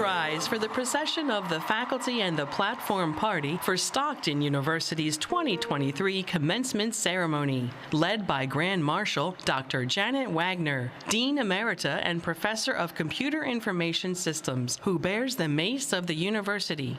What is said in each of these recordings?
rise for the procession of the faculty and the platform party for Stockton University's 2023 commencement ceremony, led by Grand Marshal Dr. Janet Wagner, Dean Emerita and Professor of Computer Information Systems, who bears the mace of the university.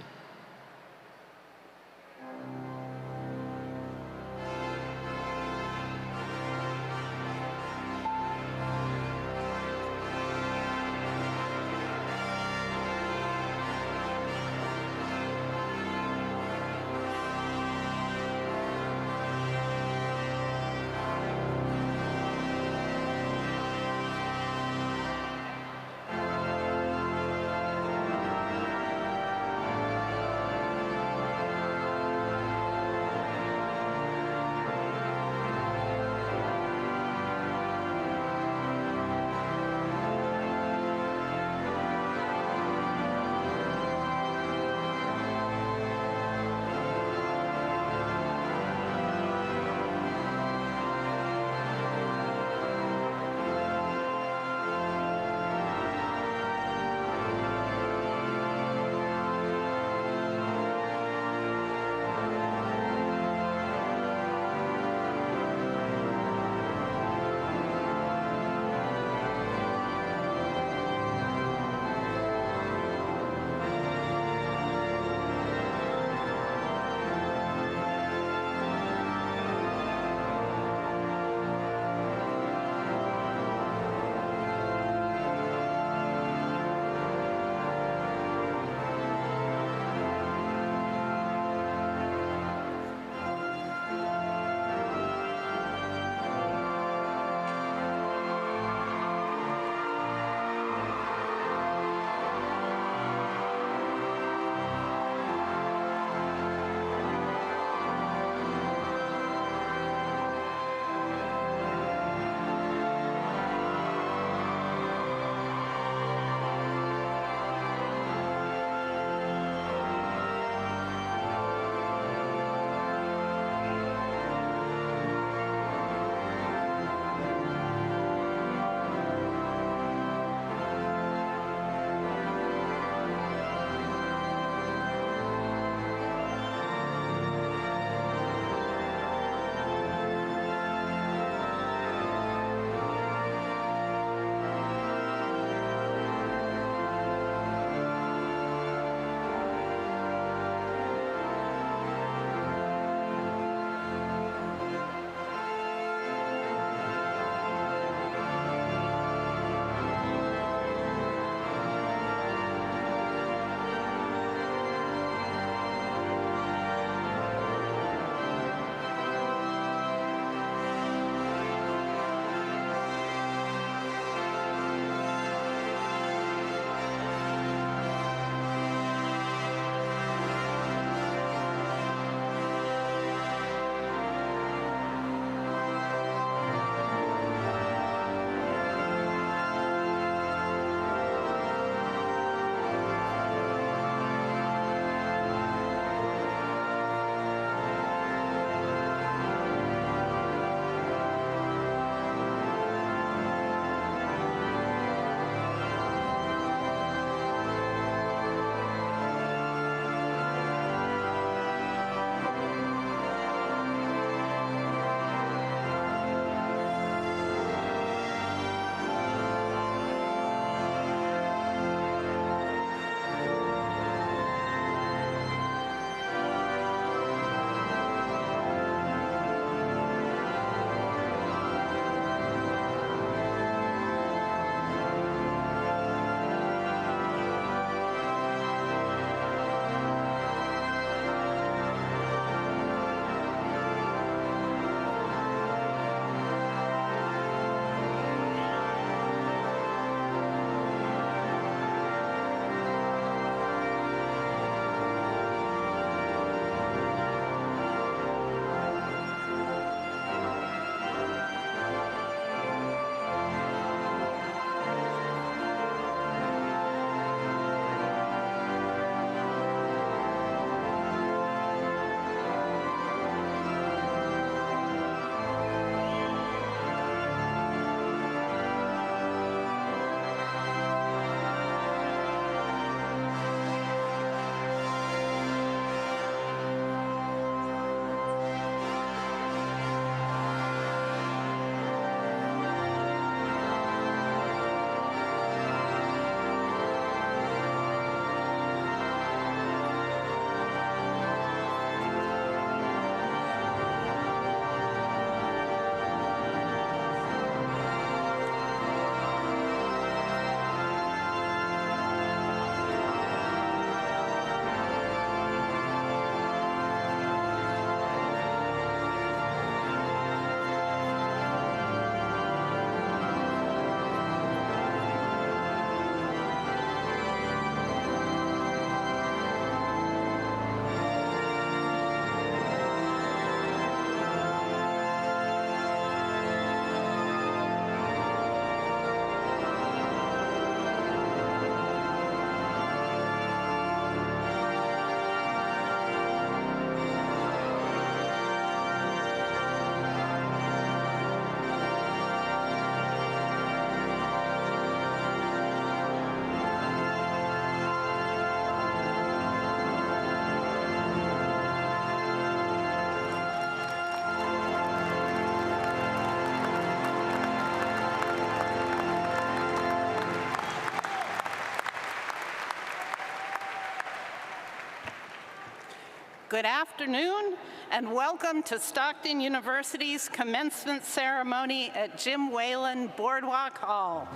Good afternoon, and welcome to Stockton University's commencement ceremony at Jim Whalen Boardwalk Hall.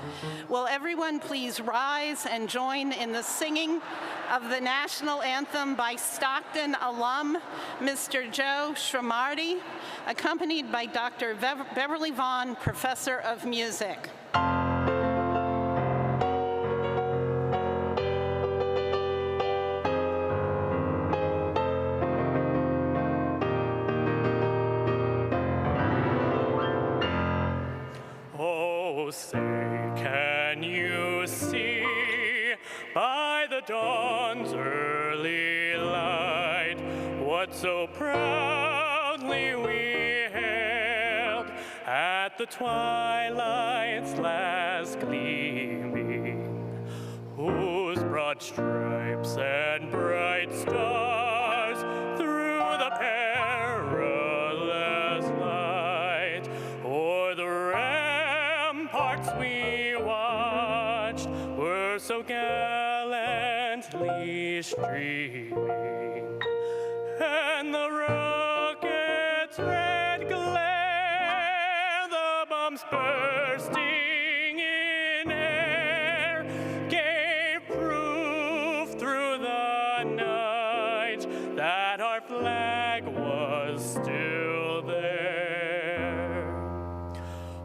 Will everyone please rise and join in the singing of the national anthem by Stockton alum, Mr. Joe Shramarty, accompanied by Dr. Beverly Vaughn, Professor of Music. Oh, say, can you see by the dawn's early light what so proudly we hailed at the twilight's last gleaming, whose broad stripes and bright stars through the perilous light o'er the ramparts we watched were so gallantly streaming, and the rocket's red glare, the bombs bursting in air, gave proof through the night that our flag was still there.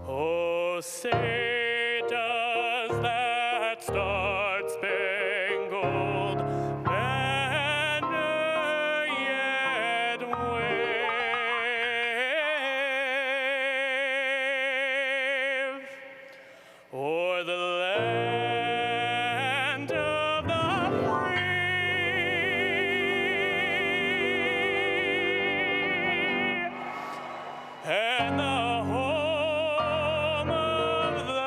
Oh, say does that star-spangled banner yet wave o'er the land of the free and the home of the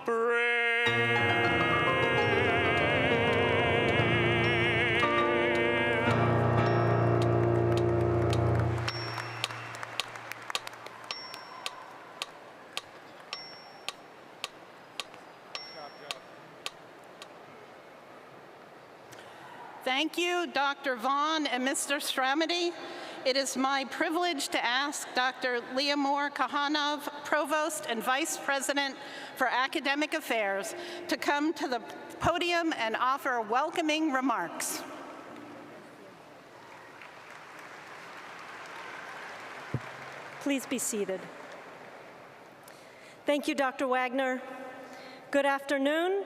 brave? Thank you, Dr. Vaughn and Mr. Shramarty. It is my privilege to ask Dr. Leomor Kahanov, Provost and Vice President for Academic Affairs, to come to the podium and offer welcoming remarks. Please be seated. Thank you, Dr. Wagner. Good afternoon.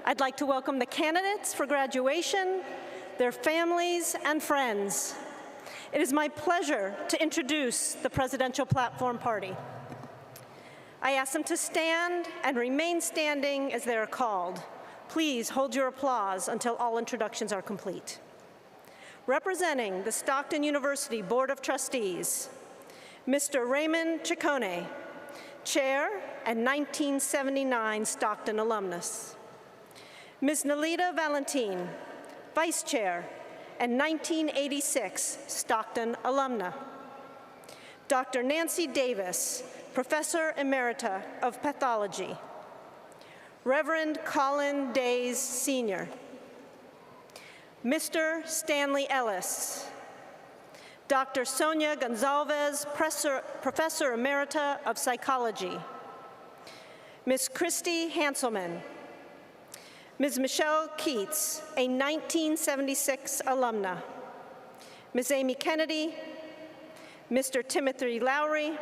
I'd like to welcome the candidates for graduation, their families, and friends. It is my pleasure to introduce the Presidential Platform Party. I ask them to stand and remain standing as they are called. Please hold your applause until all introductions are complete. Representing the Stockton University Board of Trustees, Mr. Raymond Ciccone, Chair and 1979 Stockton alumnus. Ms. Nalita Valentin, Vice Chair and 1986 Stockton alumna. Dr. Nancy Davis, Professor Emerita of Pathology. Reverend Colin Days, Sr. Mr. Stanley Ellis. Dr. Sonia Gonzalez, Professor Emerita of Psychology. Ms. Christy Hanselman. Ms. Michelle Keats, a 1976 alumna. Ms. Amy Kennedy. Mr. Timothy Lowry.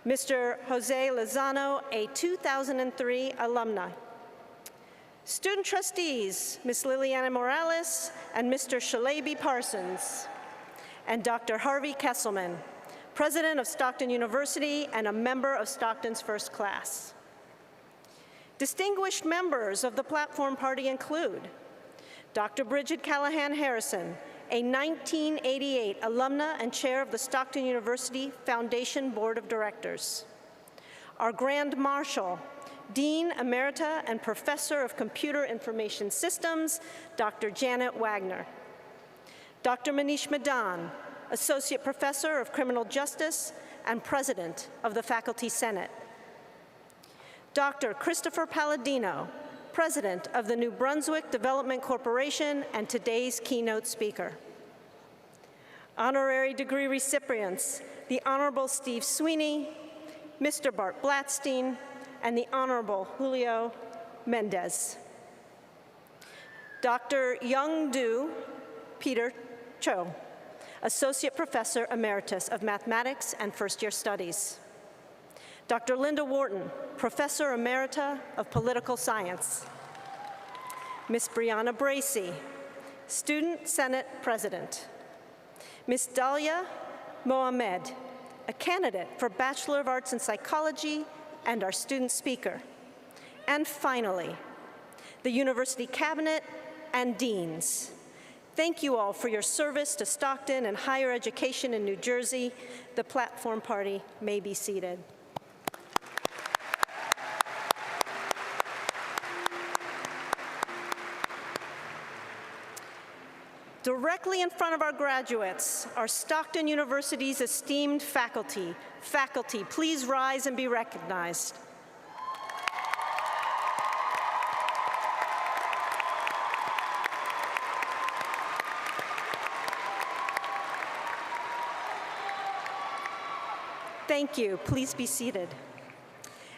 Mr. Jose Lozano, a 2003 alumni. Student trustees, Ms. Liliana Morales and Mr. Shalaby Parsons. And Dr. Harvey Kesselman, President of Stockton University and a member of Stockton's first class. Distinguished members of the Platform Party include Dr. Bridget Callahan Harrison, a 1988 alumna and chair of the Stockton University Foundation Board of Directors. Our Grand Marshal, Dean Emerita and Professor of Computer Information Systems, Dr. Janet Wagner. Dr. Manish Madan, Associate Professor of Criminal Justice and President of the Faculty Senate. Dr. Christopher Palladino, President of the New Brunswick Development Corporation and today's keynote speaker. Honorary degree recipients, the Honorable Steve Sweeney, Mr. Bart Blatstein, and the Honorable Julio Mendez. Dr. Young-Do Peter Cho, Associate Professor Emeritus of Mathematics and First-Year Studies. Dr. Linda Wharton, Professor Emerita of Political Science. Ms. Brianna Bracey, Student Senate President. Ms. Dalia Mohamed, a candidate for Bachelor of Arts in Psychology and our student speaker. And finally, the University Cabinet and Deans. Thank you all for your service to Stockton and higher education in New Jersey. The platform party may be seated. Directly in front of our graduates are Stockton University's esteemed faculty. Faculty, please rise and be recognized. Thank you. Please be seated.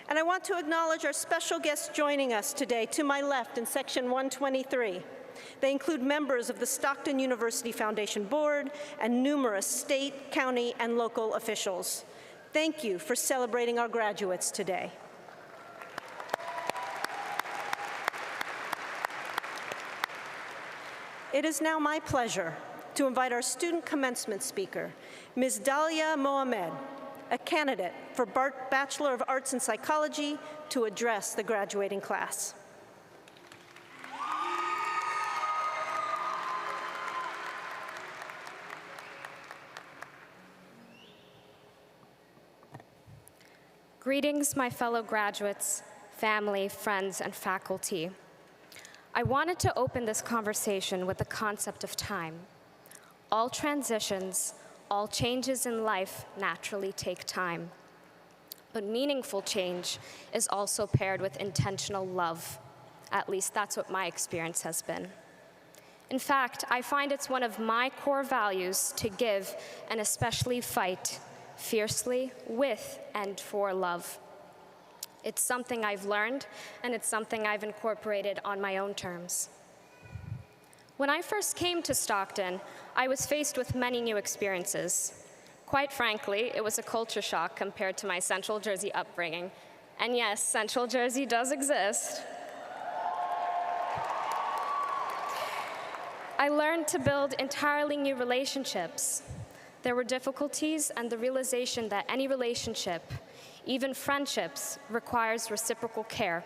And I want to acknowledge our special guests joining us today to my left in section 123. They include members of the Stockton University Foundation Board and numerous state, county, and local officials. Thank you for celebrating our graduates today. It is now my pleasure to invite our student commencement speaker, Ms. Dalia Mohamed, a candidate for Bachelor of Arts in Psychology, to address the graduating class. Greetings, my fellow graduates, family, friends, and faculty. I wanted to open this conversation with the concept of time. All transitions, all changes in life naturally take time. But meaningful change is also paired with intentional love. At least that's what my experience has been. In fact, I find it's one of my core values to give and especially fight fiercely with and for love. It's something I've learned, and it's something I've incorporated on my own terms. When I first came to Stockton, I was faced with many new experiences. Quite frankly, it was a culture shock compared to my Central Jersey upbringing. And yes, Central Jersey does exist. I learned to build entirely new relationships. There were difficulties and the realization that any relationship, even friendships, requires reciprocal care.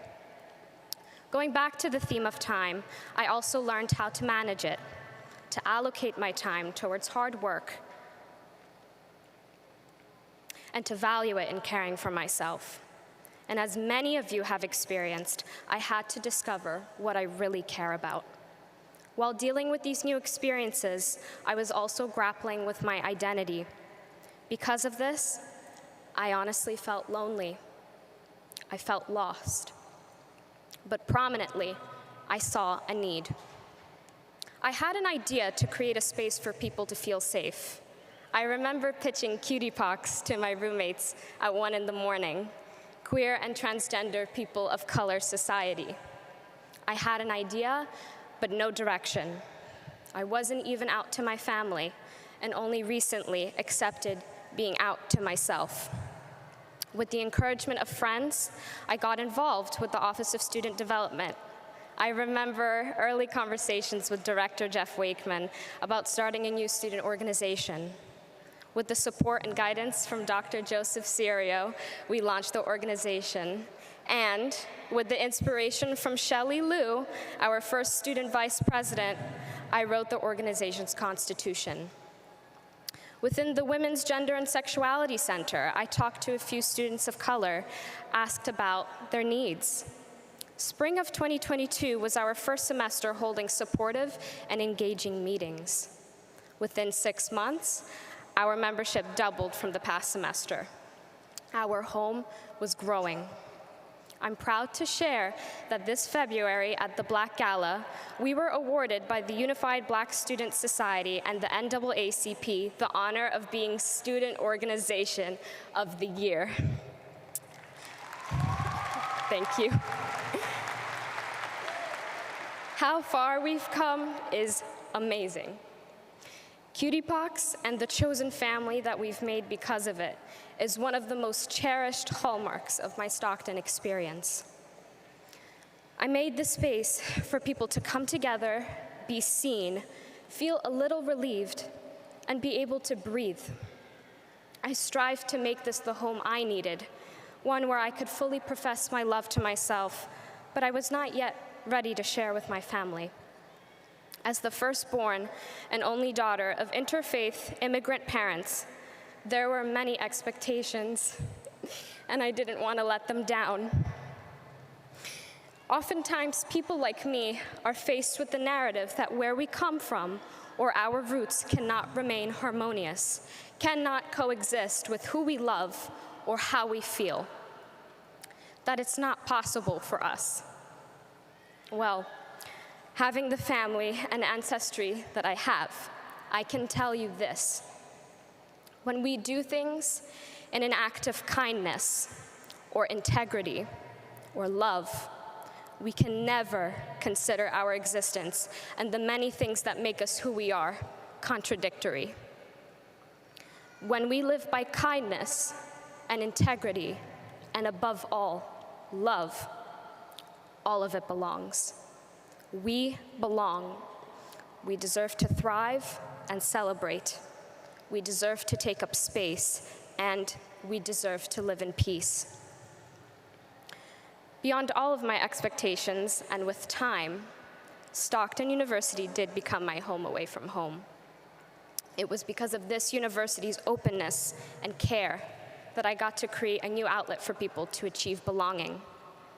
Going back to the theme of time, I also learned how to manage it, to allocate my time towards hard work, and to value it in caring for myself. And as many of you have experienced, I had to discover what I really care about. While dealing with these new experiences, I was also grappling with my identity. Because of this, I honestly felt lonely. I felt lost. But prominently, I saw a need. I had an idea to create a space for people to feel safe. I remember pitching cutie pox to my roommates at 1 in the morning, queer and transgender people of color society. I had an idea, but no direction. I wasn't even out to my family, and only recently accepted being out to myself. With the encouragement of friends, I got involved with the Office of Student Development. I remember early conversations with Director Jeff Wakeman about starting a new student organization. With the support and guidance from Dr. Joseph Serio, we launched the organization. And with the inspiration from Shelley Liu, our first student vice president, I wrote the organization's constitution. Within the Women's Gender and Sexuality Center, I talked to a few students of color, asked about their needs. Spring of 2022 was our first semester holding supportive and engaging meetings. Within 6 months, our membership doubled from the past semester. Our home was growing. I'm proud to share that this February at the Black Gala, we were awarded by the Unified Black Student Society and the NAACP the honor of being Student Organization of the Year. Thank you. How far we've come is amazing. Cutie Pox and the chosen family that we've made because of it is one of the most cherished hallmarks of my Stockton experience. I made this space for people to come together, be seen, feel a little relieved, and be able to breathe. I strive to make this the home I needed, one where I could fully profess my love to myself, but I was not yet ready to share with my family. As the firstborn and only daughter of interfaith immigrant parents, there were many expectations, and I didn't want to let them down. Oftentimes, people like me are faced with the narrative that where we come from or our roots cannot remain harmonious, cannot coexist with who we love or how we feel, that it's not possible for us. Well, having the family and ancestry that I have, I can tell you this. When we do things in an act of kindness or integrity or love, we can never consider our existence and the many things that make us who we are contradictory. When we live by kindness and integrity, and above all, love, all of it belongs. We belong. We deserve to thrive and celebrate. We deserve to take up space, and we deserve to live in peace. Beyond all of my expectations, and with time, Stockton University did become my home away from home. It was because of this university's openness and care that I got to create a new outlet for people to achieve belonging.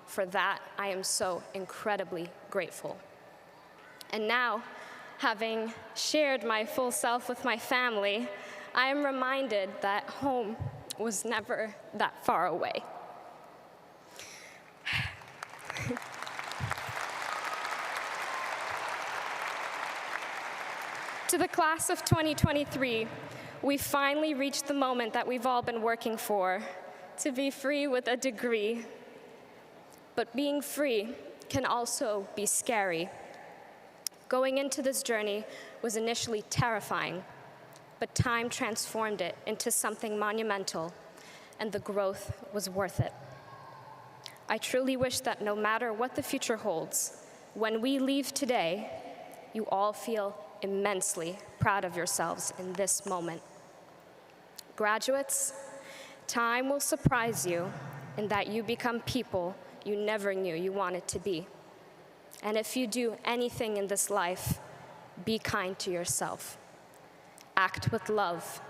For that, I am so incredibly grateful. And now, having shared my full self with my family, I am reminded that home was never that far away. To the class of 2023, we finally reached the moment that we've all been working for, to be free with a degree. But being free can also be scary. Going into this journey was initially terrifying, but time transformed it into something monumental, and the growth was worth it. I truly wish that no matter what the future holds, when we leave today, you all feel immensely proud of yourselves in this moment. Graduates, time will surprise you in that you become people you never knew you wanted to be. And if you do anything in this life, be kind to yourself. Act with love.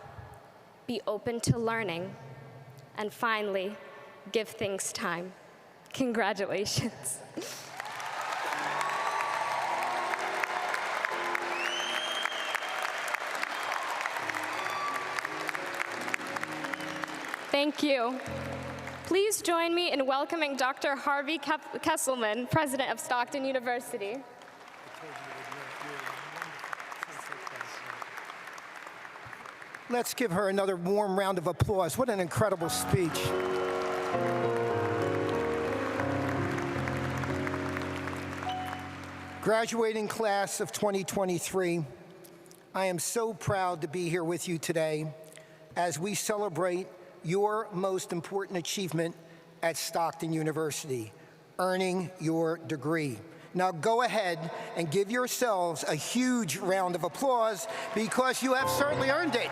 Be open to learning. And finally, give things time. Congratulations. Thank you. Please join me in welcoming Dr. Harvey Kesselman, President of Stockton University. Let's give her another warm round of applause. What an incredible speech. Graduating class of 2023, I am so proud to be here with you today as we celebrate your most important achievement at Stockton University, earning your degree. Now go ahead and give yourselves a huge round of applause because you have certainly earned it.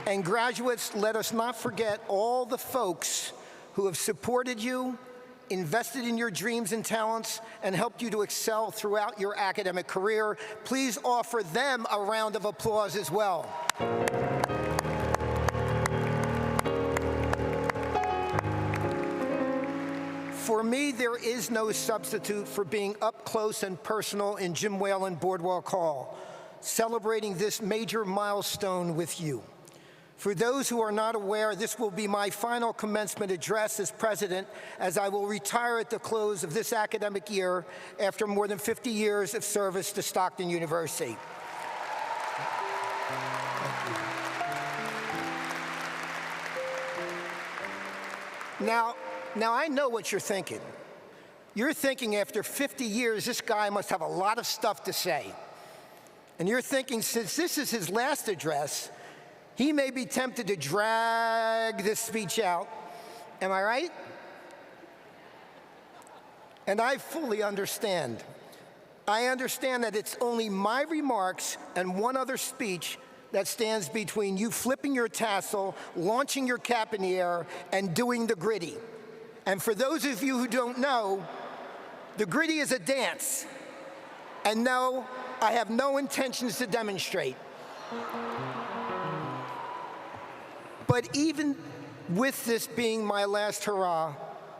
And graduates, let us not forget all the folks who have supported you, invested in your dreams and talents, and helped you to excel throughout your academic career. Please offer them a round of applause as well. For me, there is no substitute for being up close and personal in Jim Whalen Boardwalk Hall. celebrating this major milestone with you. For those who are not aware, this will be my final commencement address as president, as I will retire at the close of this academic year after more than 50 years of service to Stockton University. Now I know what you're thinking. You're thinking after 50 years, this guy must have a lot of stuff to say. And you're thinking, since this is his last address, he may be tempted to drag this speech out. Am I right? And I fully understand. I understand that it's only my remarks and one other speech that stands between you flipping your tassel, launching your cap in the air, and doing the gritty. And for those of you who don't know, the gritty is a dance. And no, I have no intentions to demonstrate. But even with this being my last hurrah,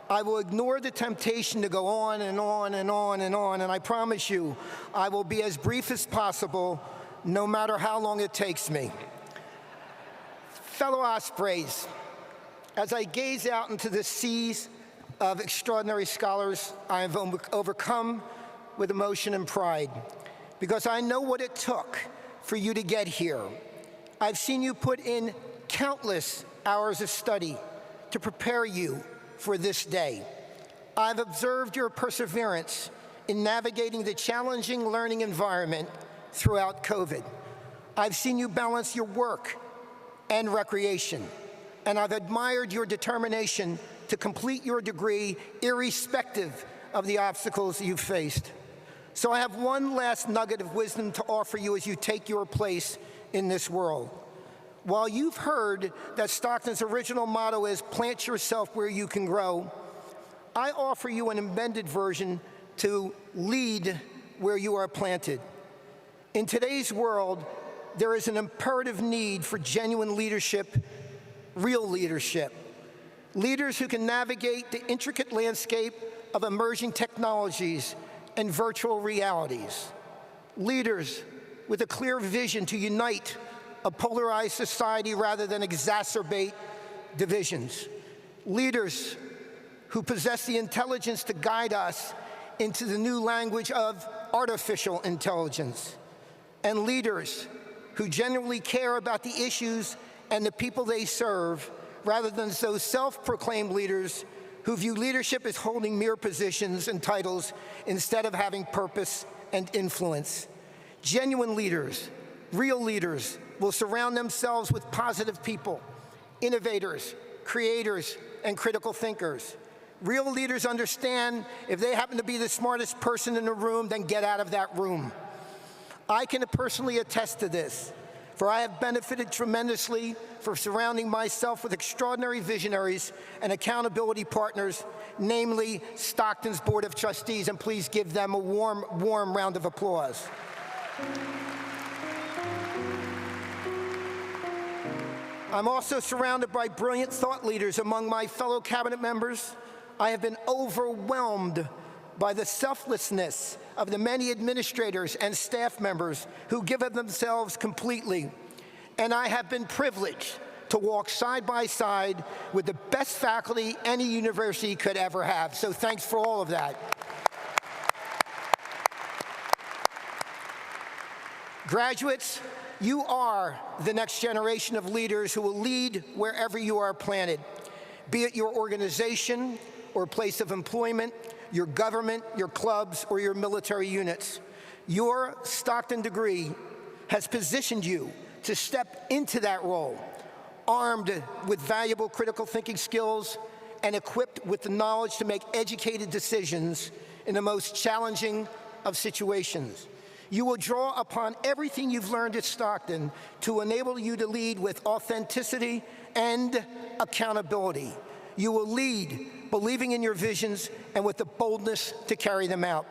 I will ignore the temptation to go on and on and on and on, and I promise you, I will be as brief as possible, no matter how long it takes me. Fellow Ospreys, as I gaze out into the seas of extraordinary scholars, I am overcome with emotion and pride, because I know what it took for you to get here. I've seen you put in countless hours of study to prepare you for this day. I've observed your perseverance in navigating the challenging learning environment throughout COVID. I've seen you balance your work and recreation, and I've admired your determination to complete your degree irrespective of the obstacles you've faced. So I have one last nugget of wisdom to offer you as you take your place in this world. While you've heard that Stockton's original motto is plant yourself where you can grow, I offer you an amended version to lead where you are planted. In today's world, there is an imperative need for genuine leadership, real leadership. Leaders who can navigate the intricate landscape of emerging technologies and virtual realities. Leaders with a clear vision to unite a polarized society rather than exacerbate divisions. Leaders who possess the intelligence to guide us into the new language of artificial intelligence. And leaders who genuinely care about the issues and the people they serve, rather than those self-proclaimed leaders who view leadership as holding mere positions and titles instead of having purpose and influence. Genuine leaders, real leaders, will surround themselves with positive people, innovators, creators, and critical thinkers. Real leaders understand if they happen to be the smartest person in the room, then get out of that room. I can personally attest to this, for I have benefited tremendously from surrounding myself with extraordinary visionaries and accountability partners, namely Stockton's Board of Trustees, and please give them a warm round of applause. I'm also surrounded by brilliant thought leaders among my fellow cabinet members. I have been overwhelmed by the selflessness of the many administrators and staff members who give of themselves completely. And I have been privileged to walk side by side with the best faculty any university could ever have. So thanks for all of that. Graduates, you are the next generation of leaders who will lead wherever you are planted, be it your organization or place of employment, your government, your clubs, or your military units. Your Stockton degree has positioned you to step into that role, armed with valuable critical thinking skills and equipped with the knowledge to make educated decisions in the most challenging of situations. You will draw upon everything you've learned at Stockton to enable you to lead with authenticity and accountability. You will lead believing in your visions and with the boldness to carry them out.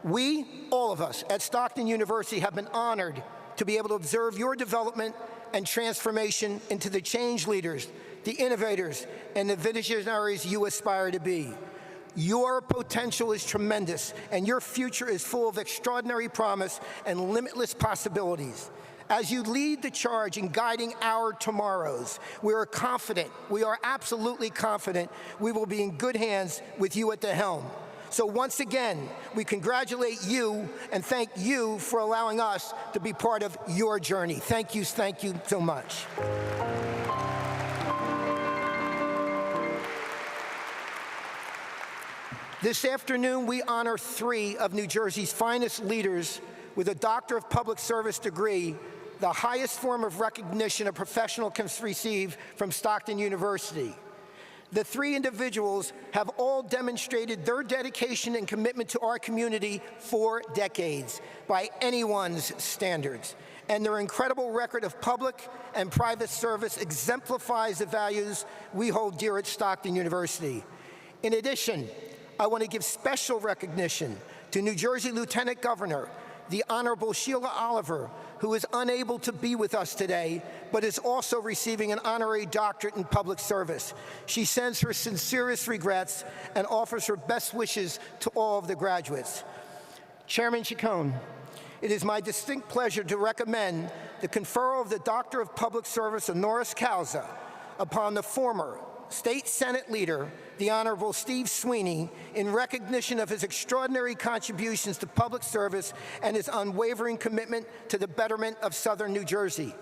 We, all of us at Stockton University, have been honored to be able to observe your development and transformation into the change leaders, the innovators, and the visionaries you aspire to be. Your potential is tremendous, and your future is full of extraordinary promise and limitless possibilities. As you lead the charge in guiding our tomorrows, we are confident, we are absolutely confident, we will be in good hands with you at the helm. So once again, we congratulate you and thank you for allowing us to be part of your journey. Thank you so much. This afternoon, we honor 3 of New Jersey's finest leaders with a Doctor of Public Service degree, the highest form of recognition a professional can receive from Stockton University. The 3 individuals have all demonstrated their dedication and commitment to our community for decades by anyone's standards, and their incredible record of public and private service exemplifies the values we hold dear at Stockton University. In addition, I want to give special recognition to New Jersey Lieutenant Governor, the Honorable Sheila Oliver, who is unable to be with us today, but is also receiving an honorary doctorate in public service. She sends her sincerest regrets and offers her best wishes to all of the graduates. Chairman Ciccone, it is my distinct pleasure to recommend the conferral of the Doctor of Public Service honoris causa upon the former State Senate Leader, the Honorable Steve Sweeney, in recognition of his extraordinary contributions to public service and his unwavering commitment to the betterment of Southern New Jersey.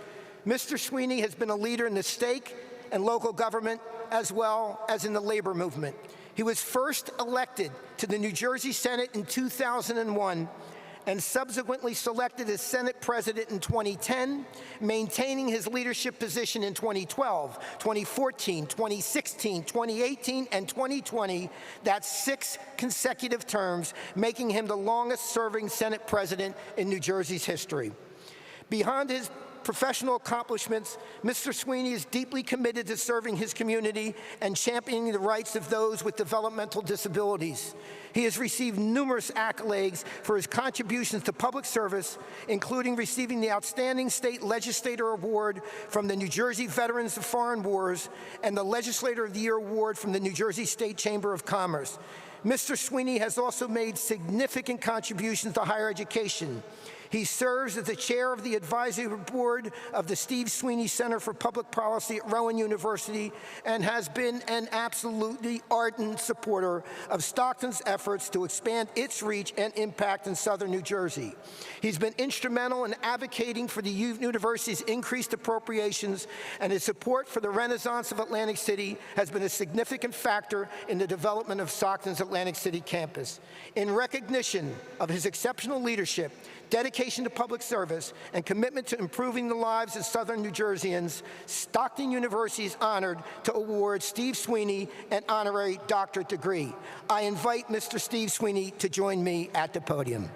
Mr. Sweeney has been a leader in the state and local government as well as in the labor movement. He was first elected to the New Jersey Senate in 2001 and subsequently selected as Senate President in 2010, maintaining his leadership position in 2012, 2014, 2016, 2018, and 2020. That's 6 consecutive terms, making him the longest-serving Senate President in New Jersey's history. Beyond his professional accomplishments, Mr. Sweeney is deeply committed to serving his community and championing the rights of those with developmental disabilities. He has received numerous accolades for his contributions to public service, including receiving the Outstanding State Legislator Award from the New Jersey Veterans of Foreign Wars and the Legislator of the Year Award from the New Jersey State Chamber of Commerce. Mr. Sweeney has also made significant contributions to higher education. He serves as the chair of the advisory board of the Steve Sweeney Center for Public Policy at Rowan University and has been an absolutely ardent supporter of Stockton's efforts to expand its reach and impact in Southern New Jersey. He's been instrumental in advocating for the university's increased appropriations, and his support for the Renaissance of Atlantic City has been a significant factor in the development of Stockton's Atlantic City campus. In recognition of his exceptional leadership, dedication to public service, and commitment to improving the lives of Southern New Jerseyans, Stockton University is honored to award Steve Sweeney an honorary doctorate degree. I invite Mr. Steve Sweeney to join me at the podium.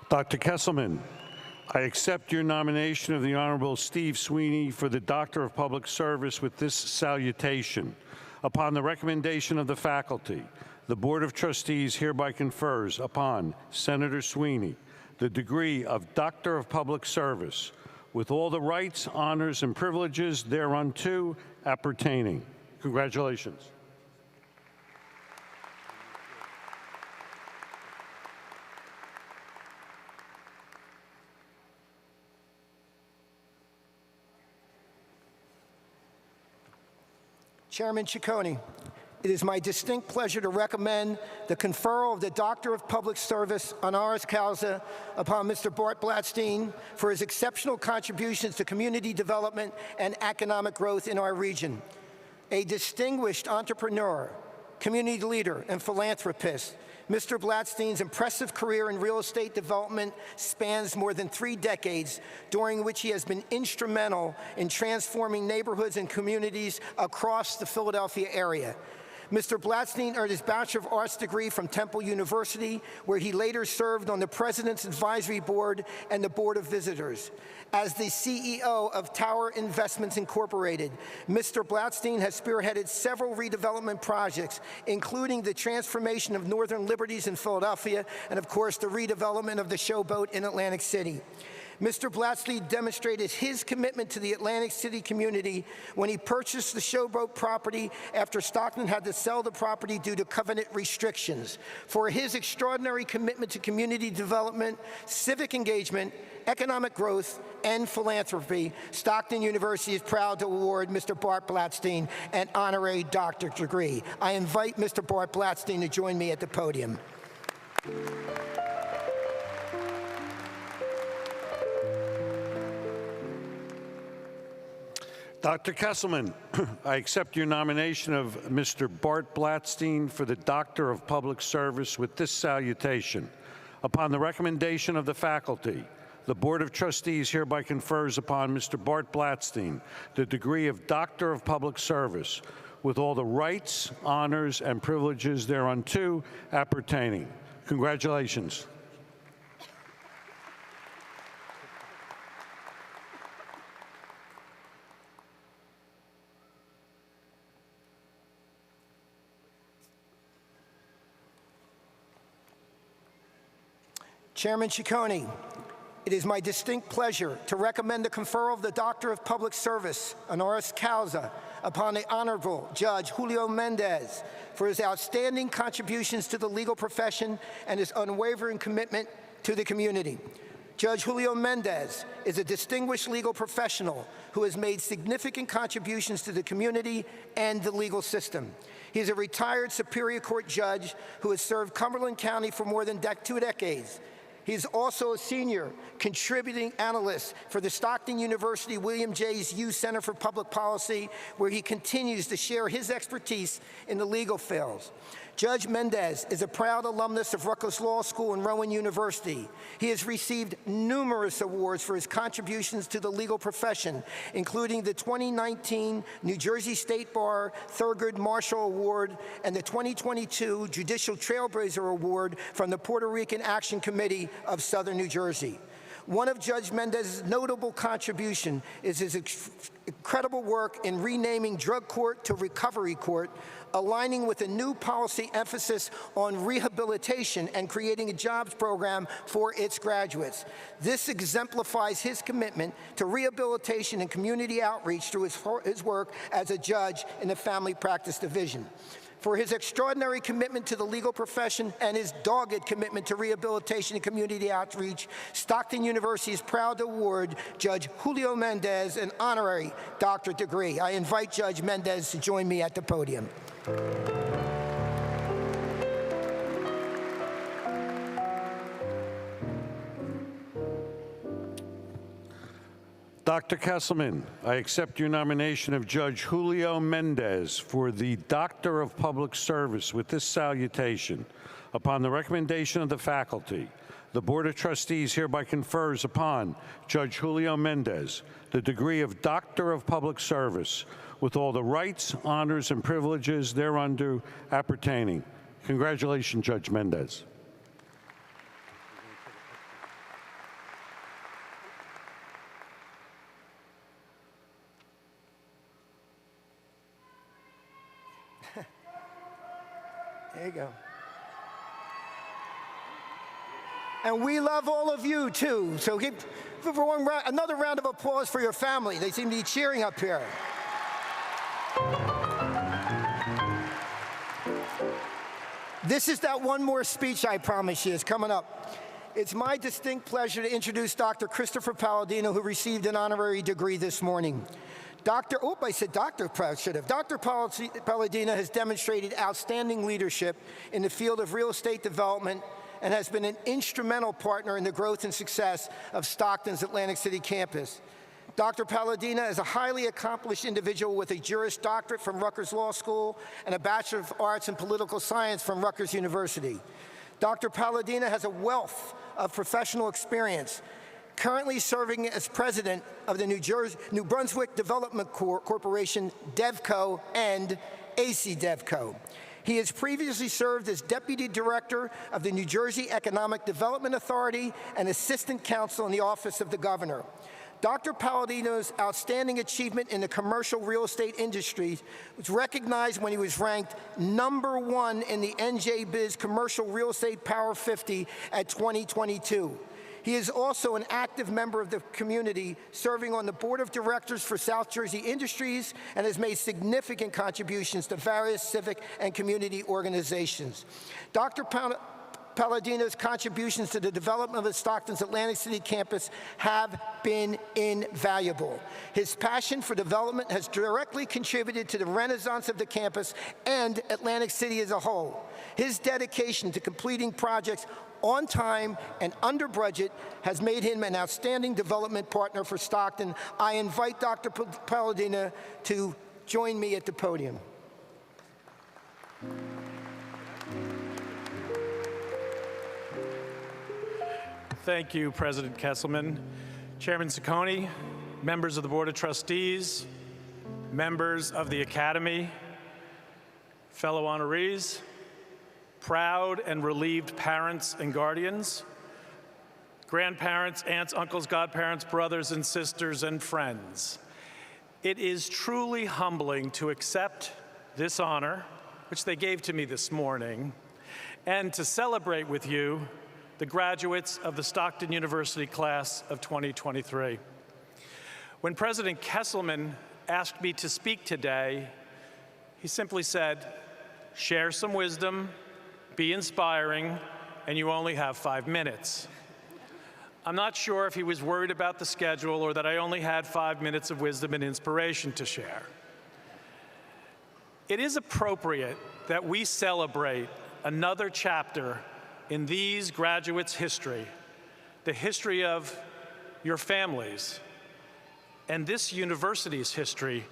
Dr. Kesselman, I accept your nomination of the Honorable Steve Sweeney for the Doctor of Public Service with this salutation. Upon the recommendation of the faculty, the Board of Trustees hereby confers upon Senator Sweeney the degree of Doctor of Public Service with all the rights, honors, and privileges thereunto appertaining. Congratulations. Chairman Ciccone, it is my distinct pleasure to recommend the conferral of the Doctor of Public Service honoris causa upon Mr. Bart Blatstein for his exceptional contributions to community development and economic growth in our region. A distinguished entrepreneur, community leader, and philanthropist, Mr. Blatstein's impressive career in real estate development spans more than 3 decades, during which he has been instrumental in transforming neighborhoods and communities across the Philadelphia area. Mr. Blatstein earned his Bachelor of Arts degree from Temple University, where he later served on the President's Advisory Board and the Board of Visitors. As the CEO of Tower Investments Incorporated, Mr. Blatstein has spearheaded several redevelopment projects, including the transformation of Northern Liberties in Philadelphia and, of course, the redevelopment of the Showboat in Atlantic City. Mr. Blatstein demonstrated his commitment to the Atlantic City community when he purchased the Showboat property after Stockton had to sell the property due to covenant restrictions. For his extraordinary commitment to community development, civic engagement, economic growth, and philanthropy, Stockton University is proud to award Mr. Bart Blatstein an honorary doctorate degree. I invite Mr. Bart Blatstein to join me at the podium. Dr. Kesselman, I accept your nomination of Mr. Bart Blatstein for the Doctor of Public Service with this salutation. Upon the recommendation of the faculty, the Board of Trustees hereby confers upon Mr. Bart Blatstein the degree of Doctor of Public Service with all the rights, honors, and privileges thereunto appertaining. Congratulations. Chairman Ciccone, it is my distinct pleasure to recommend the conferral of the Doctor of Public Service, honoris causa, upon the Honorable Judge Julio Mendez for his outstanding contributions to the legal profession and his unwavering commitment to the community. Judge Julio Mendez is a distinguished legal professional who has made significant contributions to the community and the legal system. He is a retired Superior Court judge who has served Cumberland County for more than 2 decades. He is also a senior contributing analyst for the Stockton University William J. Hughes Center for Public Policy, where he continues to share his expertise in the legal fields. Judge Mendez is a proud alumnus of Rutgers Law School and Rowan University. He has received numerous awards for his contributions to the legal profession, including the 2019 New Jersey State Bar Thurgood Marshall Award and the 2022 Judicial Trailblazer Award from the Puerto Rican Action Committee of Southern New Jersey. One of Judge Mendez's notable contribution is his incredible work in renaming drug court to recovery court, aligning with a new policy emphasis on rehabilitation and creating a jobs program for its graduates. This exemplifies his commitment to rehabilitation and community outreach through his work as a judge in the Family Practice Division. For his extraordinary commitment to the legal profession and his dogged commitment to rehabilitation and community outreach, Stockton University is proud to award Judge Julio Mendez an honorary doctorate degree. I invite Judge Mendez to join me at the podium. Dr. Kesselman, I accept your nomination of Judge Julio Mendez for the Doctor of Public Service with this salutation. Upon the recommendation of the faculty, the Board of Trustees hereby confers upon Judge Julio Mendez the degree of Doctor of Public Service with all the rights, honors, and privileges thereunto appertaining. Congratulations, Judge Mendez. There you go. And we love all of you, too. So give another round of applause for your family. They seem to be cheering up here. This is that one more speech I promised you is coming up. It's my distinct pleasure to introduce Dr. Christopher Palladino, who received an honorary degree this morning. Dr. Palladino has demonstrated outstanding leadership in the field of real estate development and has been an instrumental partner in the growth and success of Stockton's Atlantic City campus. Dr. Palladino is a highly accomplished individual with a Juris Doctorate from Rutgers Law School and a Bachelor of Arts in Political Science from Rutgers University. Dr. Palladino has a wealth of professional experience, currently serving as president of the New Brunswick Development Corporation, DevCo, and AC DevCo. He has previously served as Deputy Director of the New Jersey Economic Development Authority and Assistant Counsel in the Office of the Governor. Dr. Palladino's outstanding achievement in the commercial real estate industry was recognized when he was ranked #1 in the NJBiz Commercial Real Estate Power 50 at 2022. He is also an active member of the community, serving on the Board of Directors for South Jersey Industries, and has made significant contributions to various civic and community organizations. Dr. Palladino's contributions to the development of Stockton's Atlantic City campus have been invaluable. His passion for development has directly contributed to the renaissance of the campus and Atlantic City as a whole. His dedication to completing projects on time and under budget has made him an outstanding development partner for Stockton. I invite Dr. Palladino to join me at the podium. Thank you, President Kesselman. Chairman Ciccone, members of the Board of Trustees, members of the Academy, fellow honorees, proud and relieved parents and guardians, grandparents, aunts, uncles, godparents, brothers and sisters, and friends. It is truly humbling to accept this honor, which they gave to me this morning, and to celebrate with you the graduates of the Stockton University class of 2023. When President Kesselman asked me to speak today, he simply said, "Share some wisdom, be inspiring, and you only have 5 minutes." I'm not sure if he was worried about the schedule or that I only had 5 minutes of wisdom and inspiration to share. It is appropriate that we celebrate another chapter in these graduates' history, the history of your families, and this university's history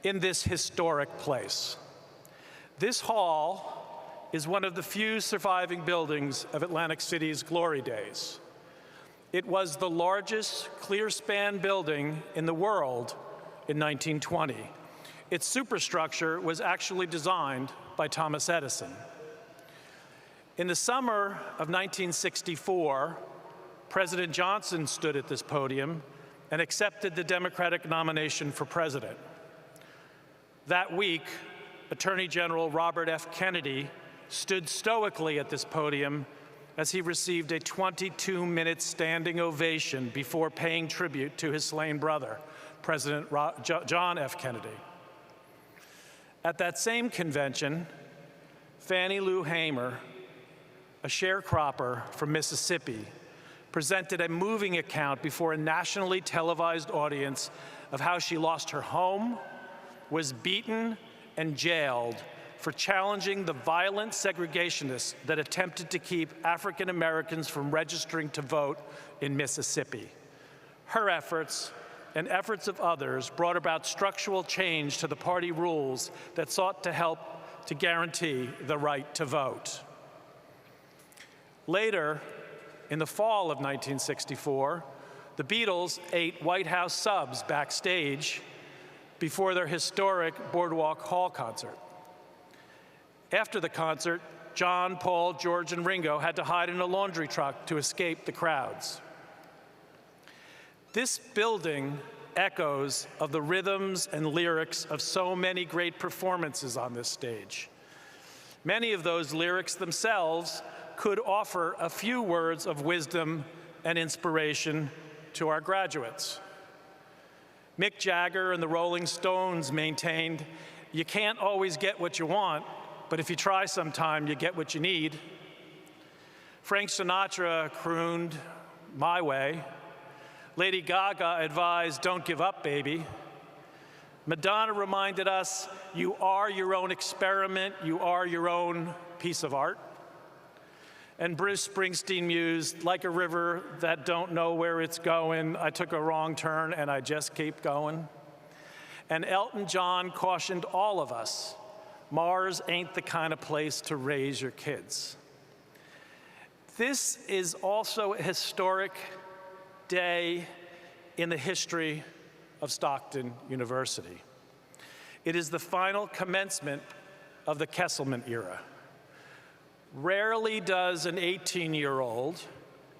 in this historic place. This hall is one of the few surviving buildings of Atlantic City's glory days. It was the largest clear-span building in the world in 1920. Its superstructure was actually designed by Thomas Edison. In the summer of 1964, President Johnson stood at this podium and accepted the Democratic nomination for president. That week, Attorney General Robert F. Kennedy stood stoically at this podium as he received a 22-minute standing ovation before paying tribute to his slain brother, President John F. Kennedy. At that same convention, Fannie Lou Hamer, a sharecropper from Mississippi, presented a moving account before a nationally televised audience of how she lost her home, was beaten, and jailed for challenging the violent segregationists that attempted to keep African Americans from registering to vote in Mississippi. Her efforts and efforts of others brought about structural change to the party rules that sought to help to guarantee the right to vote. Later, in the fall of 1964, the Beatles ate White House subs backstage before their historic Boardwalk Hall concert. After the concert, John, Paul, George, and Ringo had to hide in a laundry truck to escape the crowds. This building echoes of the rhythms and lyrics of so many great performances on this stage. Many of those lyrics themselves could offer a few words of wisdom and inspiration to our graduates. Mick Jagger and the Rolling Stones maintained, "You can't always get what you want, but if you try sometime, you get what you need." Frank Sinatra crooned, "My way." Lady Gaga advised, "Don't give up, baby." Madonna reminded us, "You are your own experiment, you are your own piece of art." And Bruce Springsteen mused, "Like a river that don't know where it's going, I took a wrong turn and I just keep going." And Elton John cautioned all of us, "Mars ain't the kind of place to raise your kids." This is also a historic day in the history of Stockton University. It is the final commencement of the Kesselman era. Rarely does an 18-year-old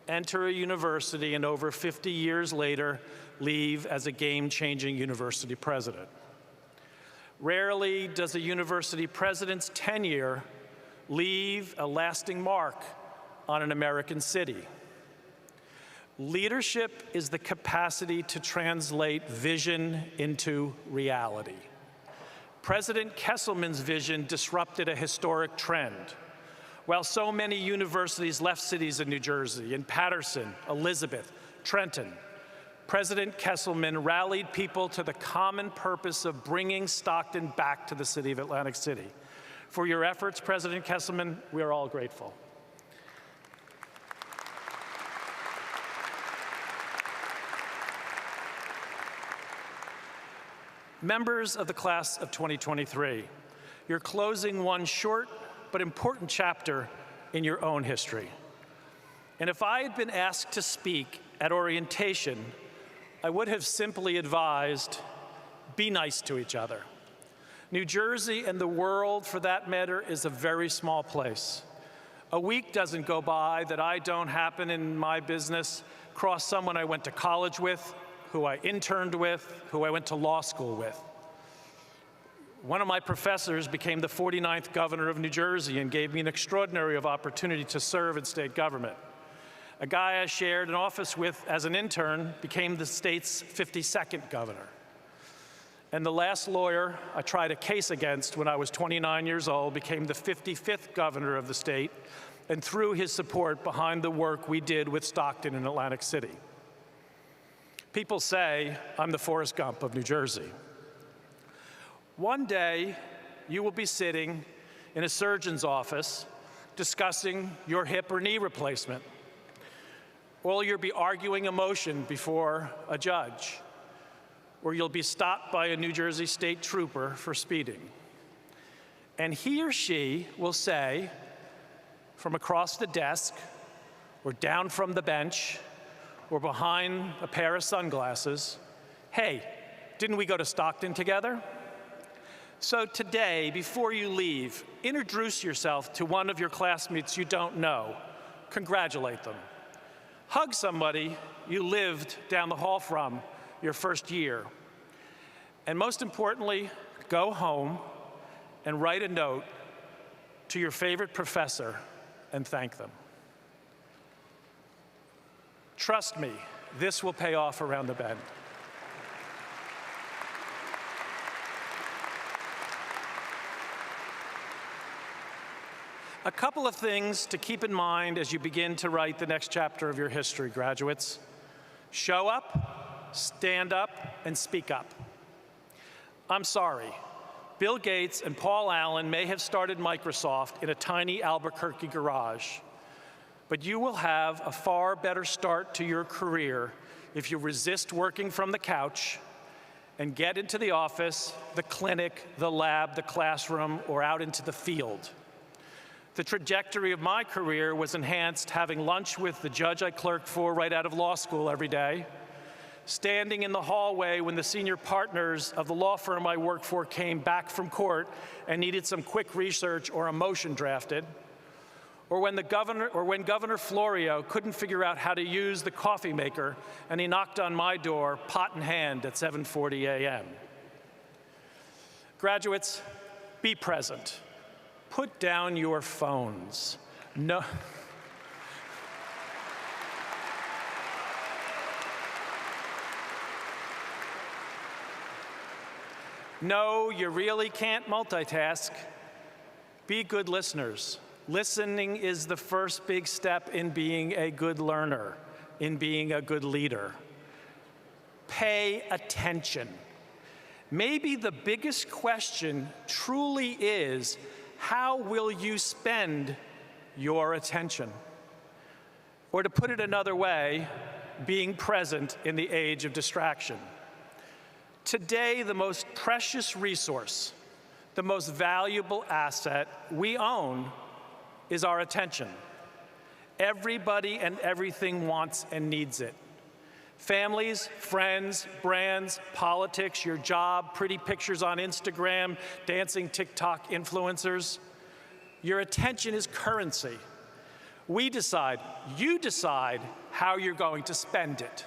enter a university and over 50 years later leave as a game-changing university president. Rarely does a university president's tenure leave a lasting mark on an American city. Leadership is the capacity to translate vision into reality. President Kesselman's vision disrupted a historic trend. While so many universities left cities in New Jersey, in Paterson, Elizabeth, Trenton, President Kesselman rallied people to the common purpose of bringing Stockton back to the city of Atlantic City. For your efforts, President Kesselman, we are all grateful. Members of the class of 2023, you're closing one short but important chapter in your own history. And if I had been asked to speak at orientation, I would have simply advised, be nice to each other. New Jersey and the world, for that matter, is a very small place. A week doesn't go by that I don't happen in my business cross someone I went to college with, who I interned with, who I went to law school with. One of my professors became the 49th governor of New Jersey and gave me an extraordinary opportunity to serve in state government. A guy I shared an office with as an intern became the state's 52nd governor. And the last lawyer I tried a case against when I was 29 years old became the 55th governor of the state, and threw his support behind the work we did with Stockton and Atlantic City. People say I'm the Forrest Gump of New Jersey. One day, you will be sitting in a surgeon's office discussing your hip or knee replacement. Or you'll be arguing a motion before a judge. Or you'll be stopped by a New Jersey state trooper for speeding. And he or she will say, from across the desk, or down from the bench, or behind a pair of sunglasses, hey, didn't we go to Stockton together? So today, before you leave, introduce yourself to one of your classmates you don't know. Congratulate them. Hug somebody you lived down the hall from your first year. And most importantly, go home and write a note to your favorite professor and thank them. Trust me, this will pay off around the bend. A couple of things to keep in mind as you begin to write the next chapter of your history, graduates. Show up, stand up, and speak up. I'm sorry. Bill Gates and Paul Allen may have started Microsoft in a tiny Albuquerque garage, but you will have a far better start to your career if you resist working from the couch and get into the office, the clinic, the lab, the classroom, or out into the field. The trajectory of my career was enhanced having lunch with the judge I clerked for right out of law school every day, standing in the hallway when the senior partners of the law firm I worked for came back from court and needed some quick research or a motion drafted, or when Governor Florio couldn't figure out how to use the coffee maker and he knocked on my door, pot in hand, at 7:40 a.m. Graduates, be present. Put down your phones. No. No, you really can't multitask. Be good listeners. Listening is the first big step in being a good learner, in being a good leader. Pay attention. Maybe the biggest question truly is, how will you spend your attention? Or to put it another way, being present in the age of distraction. Today, the most precious resource, the most valuable asset we own is our attention. Everybody and everything wants and needs it. Families, friends, brands, politics, your job, pretty pictures on Instagram, dancing TikTok influencers. Your attention is currency. We decide, you decide how you're going to spend it.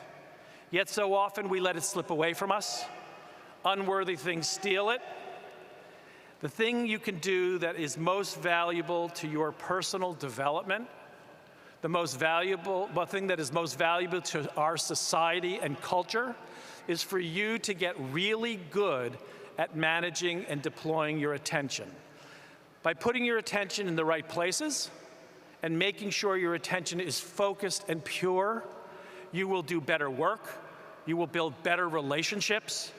Yet so often we let it slip away from us. Unworthy things steal it. The thing you can do that is most valuable to your personal development, the thing that is most valuable to our society and culture, is for you to get really good at managing and deploying your attention. By putting your attention in the right places and making sure your attention is focused and pure, you will do better work, you will build better relationships,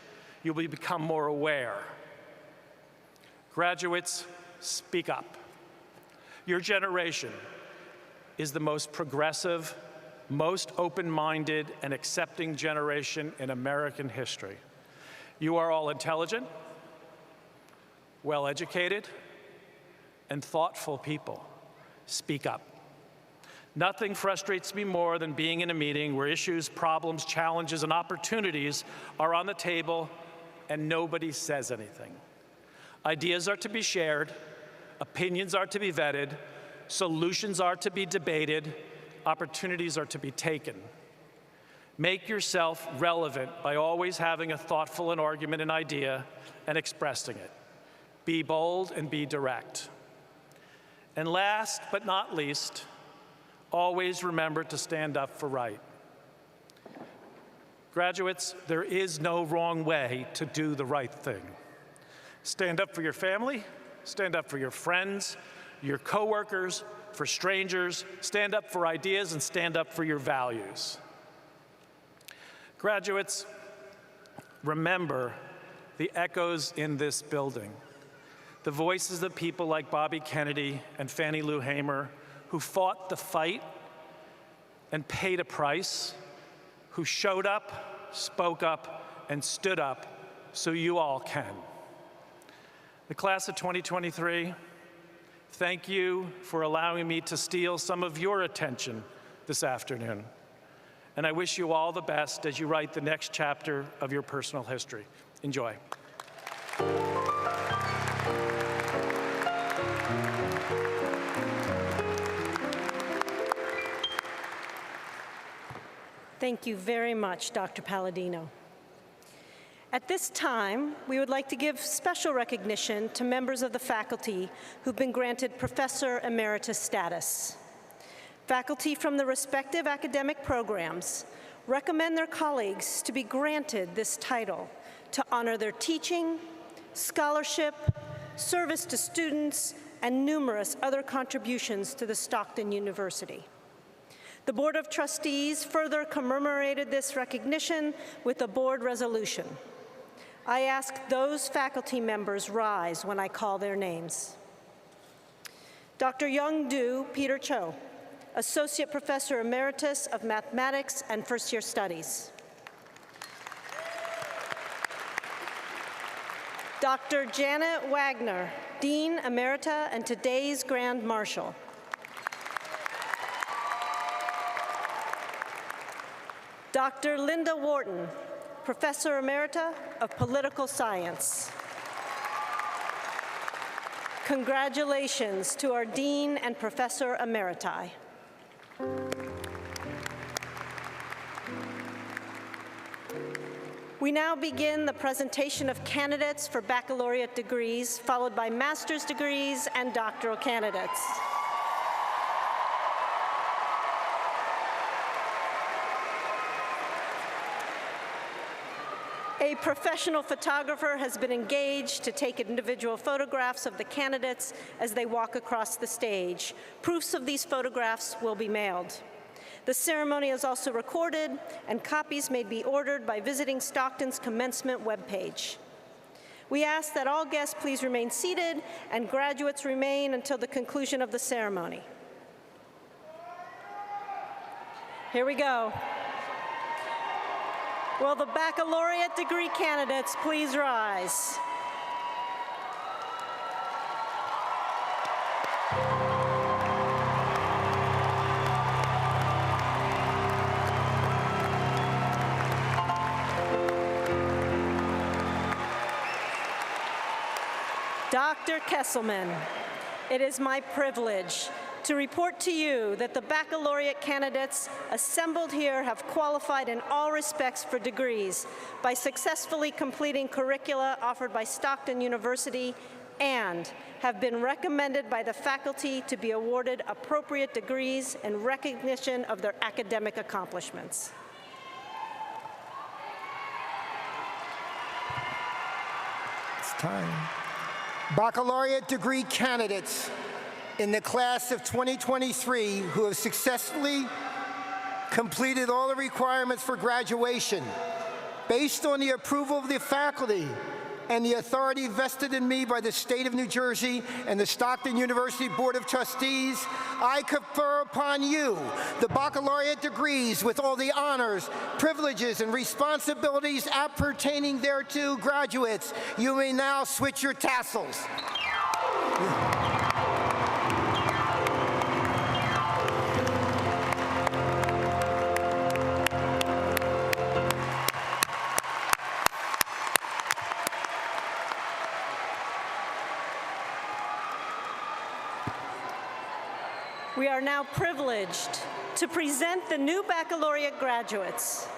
you will become more aware. Graduates, speak up. Your generation is the most progressive, most open-minded and accepting generation in American history. You are all intelligent, well-educated, and thoughtful people. Speak up. Nothing frustrates me more than being in a meeting where issues, problems, challenges, and opportunities are on the table and nobody says anything. Ideas are to be shared, opinions are to be vetted, solutions are to be debated, opportunities are to be taken. Make yourself relevant by always having a thoughtful and argument and idea and expressing it. Be bold and be direct. And last but not least, always remember to stand up for right. Graduates, there is no wrong way to do the right thing. Stand up for your family, stand up for your friends, your coworkers, for strangers, stand up for ideas, and stand up for your values. Graduates, remember the echoes in this building, the voices of people like Bobby Kennedy and Fannie Lou Hamer, who fought the fight and paid a price, who showed up, spoke up, and stood up so you all can. The class of 2023, thank you for allowing me to steal some of your attention this afternoon. And I wish you all the best as you write the next chapter of your personal history. Enjoy. Thank you very much, Dr. Palladino. At this time, we would like to give special recognition to members of the faculty who've been granted Professor Emeritus status. Faculty from the respective academic programs recommend their colleagues to be granted this title to honor their teaching, scholarship, service to students, and numerous other contributions to the Stockton University. The Board of Trustees further commemorated this recognition with a board resolution. I ask those faculty members rise when I call their names. Dr. Young-Do Peter Cho, Associate Professor Emeritus of Mathematics and First Year Studies. Dr. Janet Wagner, Dean Emerita and today's Grand Marshal. Dr. Linda Wharton, Professor Emerita of Political Science. Congratulations to our Dean and Professor Emeriti. We now begin the presentation of candidates for baccalaureate degrees, followed by master's degrees and doctoral candidates. A professional photographer has been engaged to take individual photographs of the candidates as they walk across the stage. Proofs of these photographs will be mailed. The ceremony is also recorded, and copies may be ordered by visiting Stockton's Commencement webpage. We ask that all guests please remain seated and graduates remain until the conclusion of the ceremony. Here we go. Will the baccalaureate degree candidates please rise? Dr. Kesselman, it is my privilege to report to you that the baccalaureate candidates assembled here have qualified in all respects for degrees by successfully completing curricula offered by Stockton University and have been recommended by the faculty to be awarded appropriate degrees in recognition of their academic accomplishments. It's time. Baccalaureate degree candidates in the class of 2023 who have successfully completed all the requirements for graduation, based on the approval of the faculty and the authority vested in me by the state of New Jersey and the Stockton University Board of Trustees, I confer upon you the baccalaureate degrees with all the honors, privileges, and responsibilities appertaining thereto. Graduates, you may now switch your tassels. We are now privileged to present the new baccalaureate graduates.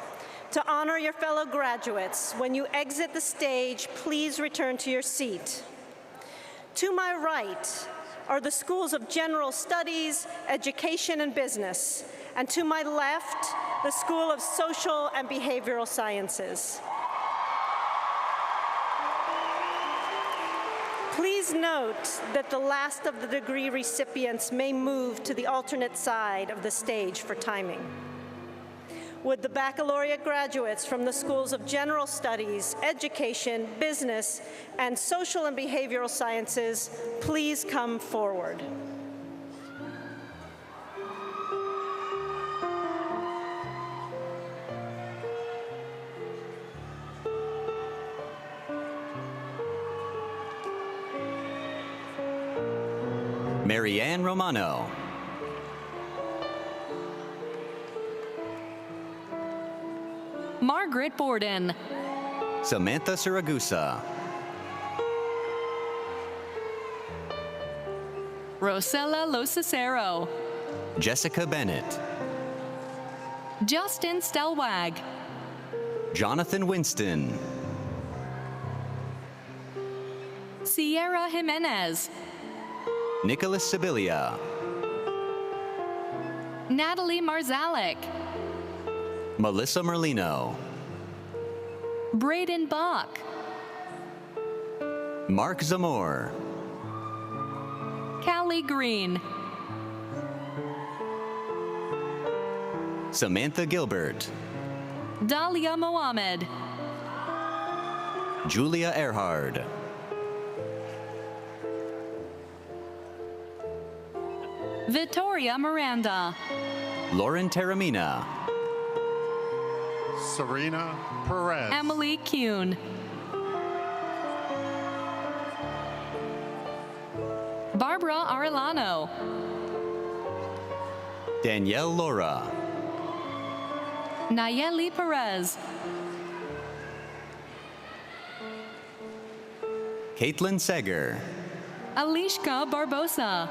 To honor your fellow graduates, when you exit the stage, please return to your seat. To my right are the schools of General Studies, Education, and Business, and to my left, the School of Social and Behavioral Sciences. Please note that the last of the degree recipients may move to the alternate side of the stage for timing. Would the baccalaureate graduates from the schools of General Studies, Education, Business, and Social and Behavioral Sciences please come forward? Marianne Romano. Margaret Borden. Samantha Siragusa. Rosella Losacero. Jessica Bennett. Justin Stelwag. Jonathan Winston. Sierra Jimenez. Nicholas Sibilia. Natalie Marzalek. Melissa Merlino. Braden Bach. Mark Zamor. Callie Green. Samantha Gilbert. Dahlia Mohammed. Julia Erhard. Victoria Miranda. Lauren Taramina. Serena Perez. Emily Kuhn. Barbara Arellano. Danielle Laura. Nayeli Perez. Caitlin Seger. Alishka Barbosa.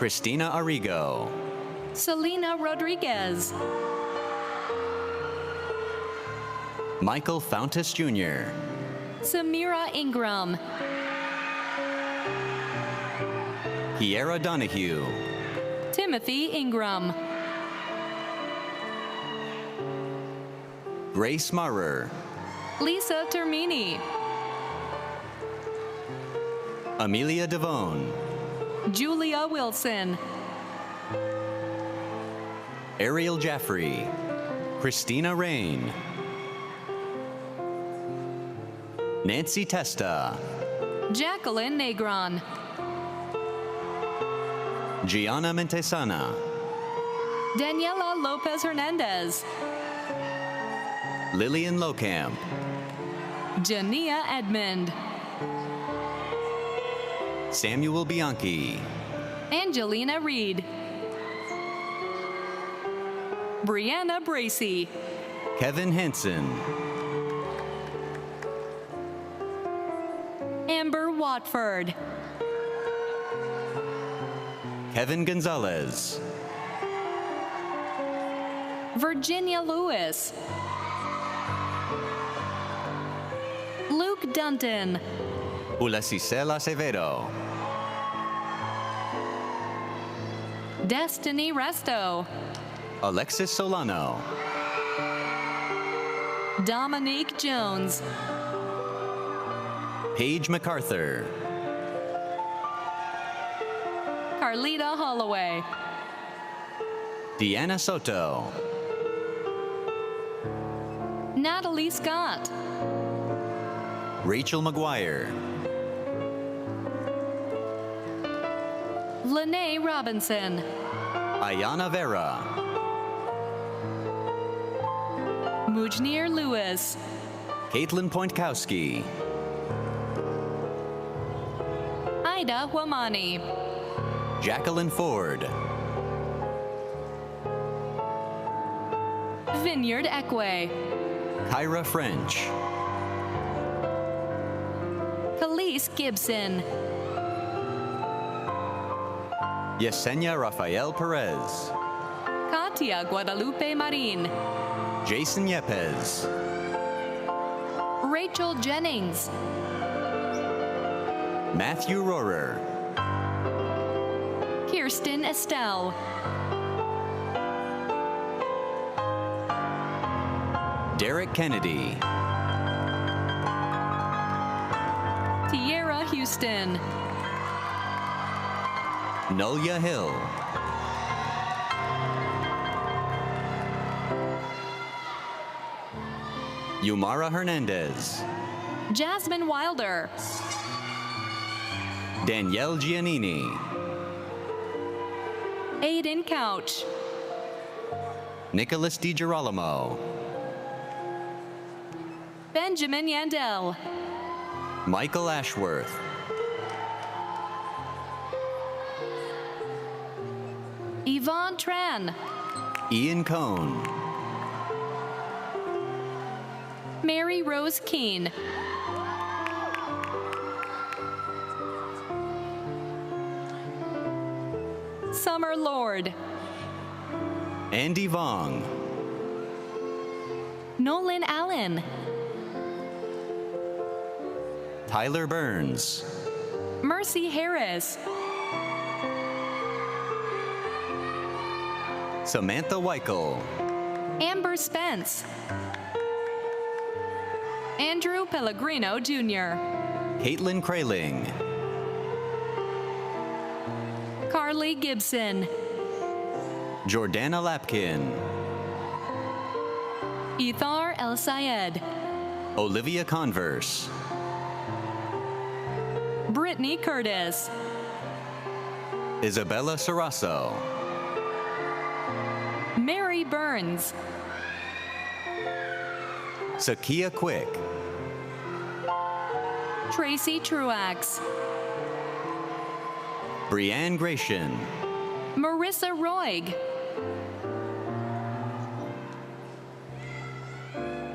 Christina Arrigo. Selena Rodriguez. Michael Fountas Jr. Samira Ingram. Kiera Donahue. Timothy Ingram. Grace Marrer. Lisa Termini. Amelia Devone. Julia Wilson. Ariel Jaffrey. Christina Rain. Nancy Testa. Jacqueline Negron. Gianna Mentesana. Daniela Lopez Hernandez. Lillian Locamp. Jania Edmond. Samuel Bianchi. Angelina Reed. Brianna Bracey. Kevin Henson. Amber Watford. Kevin Gonzalez. Virginia Lewis. Luke Dunton. Ulasicel Acevedo. Destiny Resto. Alexis Solano. Dominique Jones. Paige MacArthur. Carlita Holloway. Deanna Soto. Natalie Scott. Rachel McGuire. Lene Robinson. Ayana Vera. Mujnir Lewis. Caitlin Pointkowski. Ida Wamani. Jacqueline Ford. Vineyard Ekwe. Kyra French. Khalees Gibson. Yesenia Rafael Perez. Katia Guadalupe Marin. Jason Yepes. Rachel Jennings. Matthew Rohrer. Kirsten Estelle. Derek Kennedy. Tierra Houston. Nulya Hill. Yumara Hernandez. Jasmine Wilder. Danielle Giannini. Aiden Couch. Nicholas DiGirolamo. Benjamin Yandel. Michael Ashworth. Yvonne Tran. Ian Cohn. Mary Rose Keene. Summer Lord. Andy Vong. Nolan Allen. Tyler Burns. Mercy Harris. Samantha Weichel. Amber Spence. Andrew Pellegrino Jr. Caitlin Kraling. Carly Gibson. Jordana Lapkin. Ithar El Sayed. Olivia Converse. Brittany Curtis. Isabella Sarasso. Mary Burns. Sakia Quick. Tracy Truax. Brianne Gratian. Marissa Roig.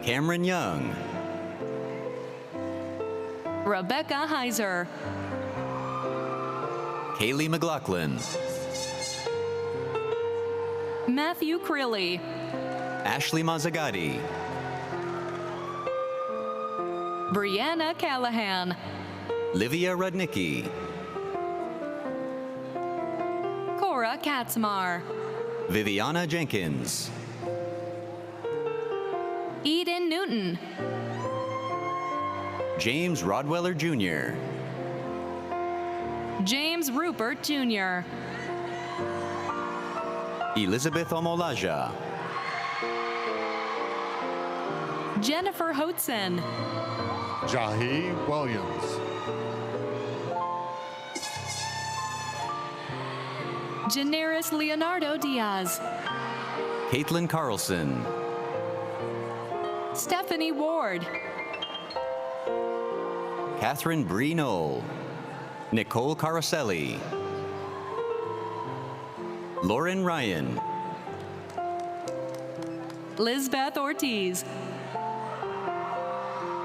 Cameron Young. Rebecca Heiser. Kaylee McLaughlin. Matthew Crilly. Ashley Mazzagatti. Brianna Callahan. Livia Rudnicki. Cora Katzmar. Viviana Jenkins. Eden Newton. James Rodweller Jr. James Rupert Jr. Elizabeth Omolaja. Jennifer Hotzen. Jahi Williams. Janaris Leonardo Diaz. Caitlin Carlson. Stephanie Ward. Catherine Bree Knoll. Nicole Caroselli. Lauren Ryan. Lisbeth Ortiz.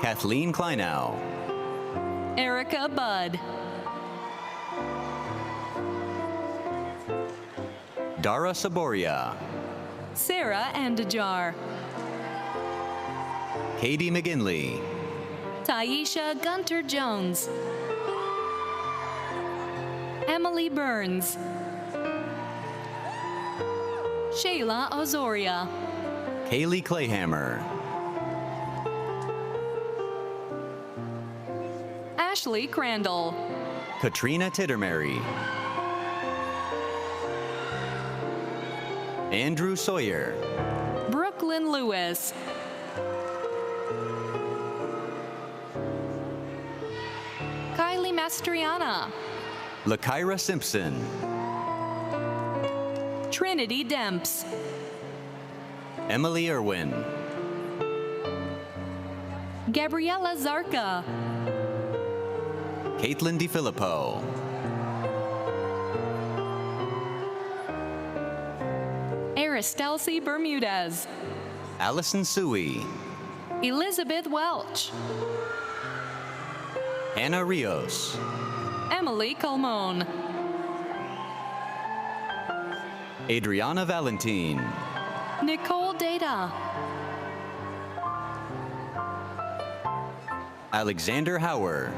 Kathleen Kleinow. Erica Budd. Dara Saboria. Sarah Andajar. Katie McGinley. Taisha Gunter-Jones. Emily Burns. Shayla Ozoria. Kaylee Clayhammer. Ashley Crandall. Katrina Tittermary. Andrew Sawyer. Brooklyn Lewis. Kylie Mastriana. Lakyra Simpson. Trinity Demps. Emily Irwin. Gabriella Zarka. Caitlin DiFilippo. Aristelcy Bermudez. Allison Sui. Elizabeth Welch. Hannah Rios. Emily Colmone. Adriana Valentine. Nicole Data. Alexander Hauer.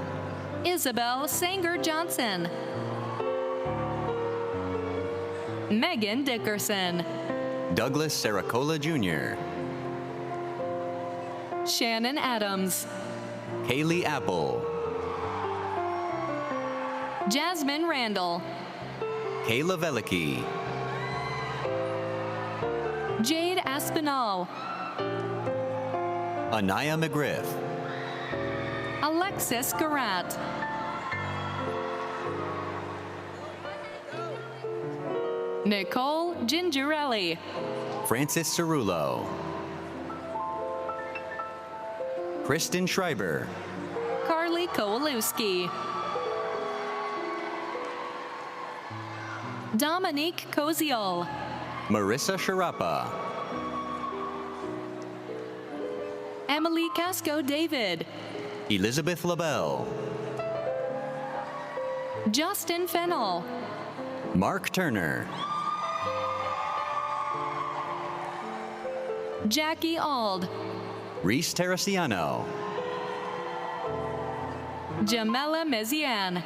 Isabel Sanger Johnson. Megan Dickerson. Douglas Saracola Jr. Shannon Adams. Kaylee Apple. Jasmine Randall. Kayla Velicki. Jade Aspinall. Anaya McGriff. Alexis Garat. Nicole Gingerelli. Francis Cerullo. Kristen Schreiber. Carly Kowalewski. Dominique Koziol. Marissa Sharapa. Emily Casco David. Elizabeth LaBelle. Justin Fennell. Mark Turner. Jackie Ald. Reese Teresiano. Jamela Mezian.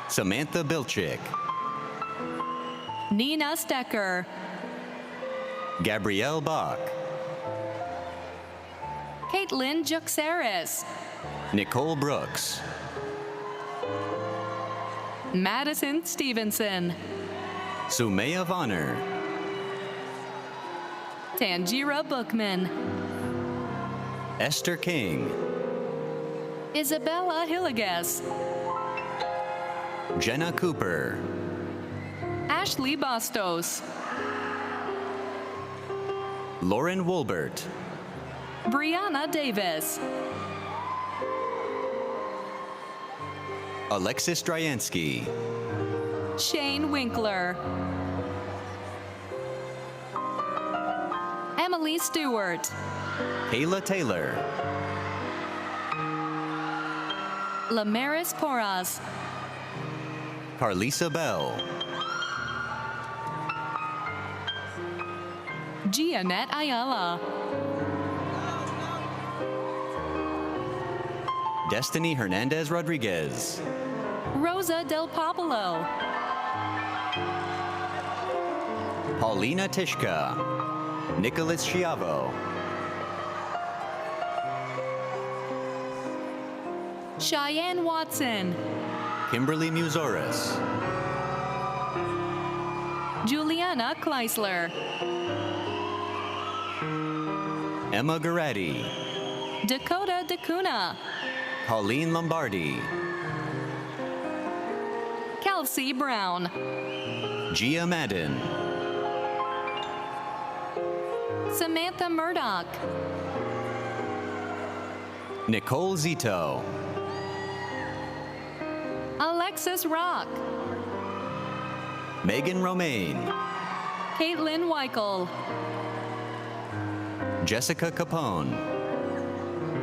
Samantha Bilchick. Nina Stecker. Gabrielle Bach. Caitlin Juxeris. Nicole Brooks. Madison Stevenson. Sumaya Vonner. Tangira Bookman. Esther King. Isabella Hillegas. Jenna Cooper. Ashley Bastos. Lauren Wolbert. Brianna Davis. Alexis Dryansky. Shane Winkler. Emily Stewart. Kayla Taylor. Lamaris Porras. Carlisa Bell. Gianette Ayala. Destiny Hernandez Rodriguez. Rosa Del Popolo. Paulina Tishka. Nicholas Schiavo. Cheyenne Watson. Kimberly Muzoris. Juliana Kleisler. Emma Garatti. Dakota DeCuna. Colleen Lombardi. Kelsey Brown. Gia Madden. Samantha Murdoch. Nicole Zito. Alexis Rock. Megan Romaine. Caitlin Weichel. Jessica Capone.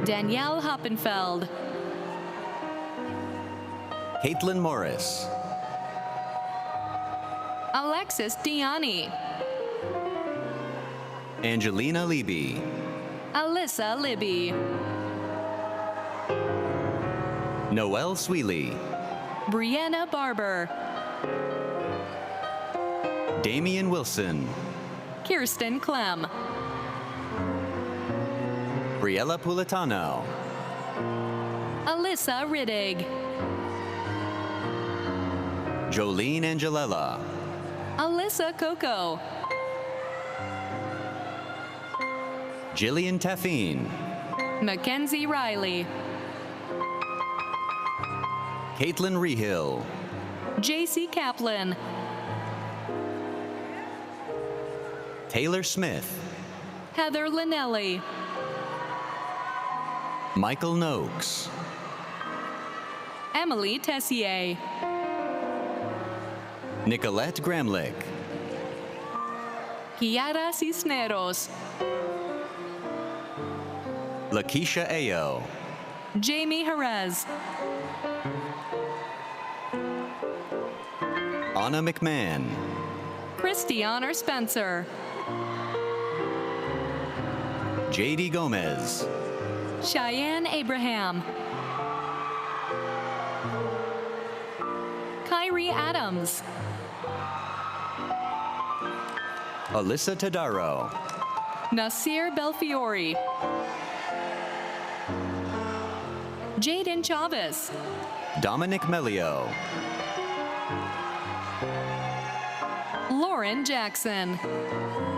Danielle Hoppenfeld. Caitlin Morris. Alexis Diani. Angelina Leby. Alyssa Libby. Noelle Sweely. Brianna Barber. Damian Wilson. Kirsten Clem. Briella Pulatano. Alyssa Riddig. Jolene Angelella. Alyssa Coco. Jillian Taffine. Mackenzie Riley. Caitlin Rehill. JC Kaplan. Taylor Smith. Heather Linnelli. Michael Noakes. Emily Tessier. Nicolette Gramlich. Kiara Cisneros. Lakeisha Ayo. Jamie Jerez. Anna McMahon. Christy Honor Spencer. JD Gomez. Cheyenne Abraham. Kyrie Adams. Alyssa Tadaro. Nasir Belfiore. Jaden Chavez. Dominic Melio. Lauren Jackson.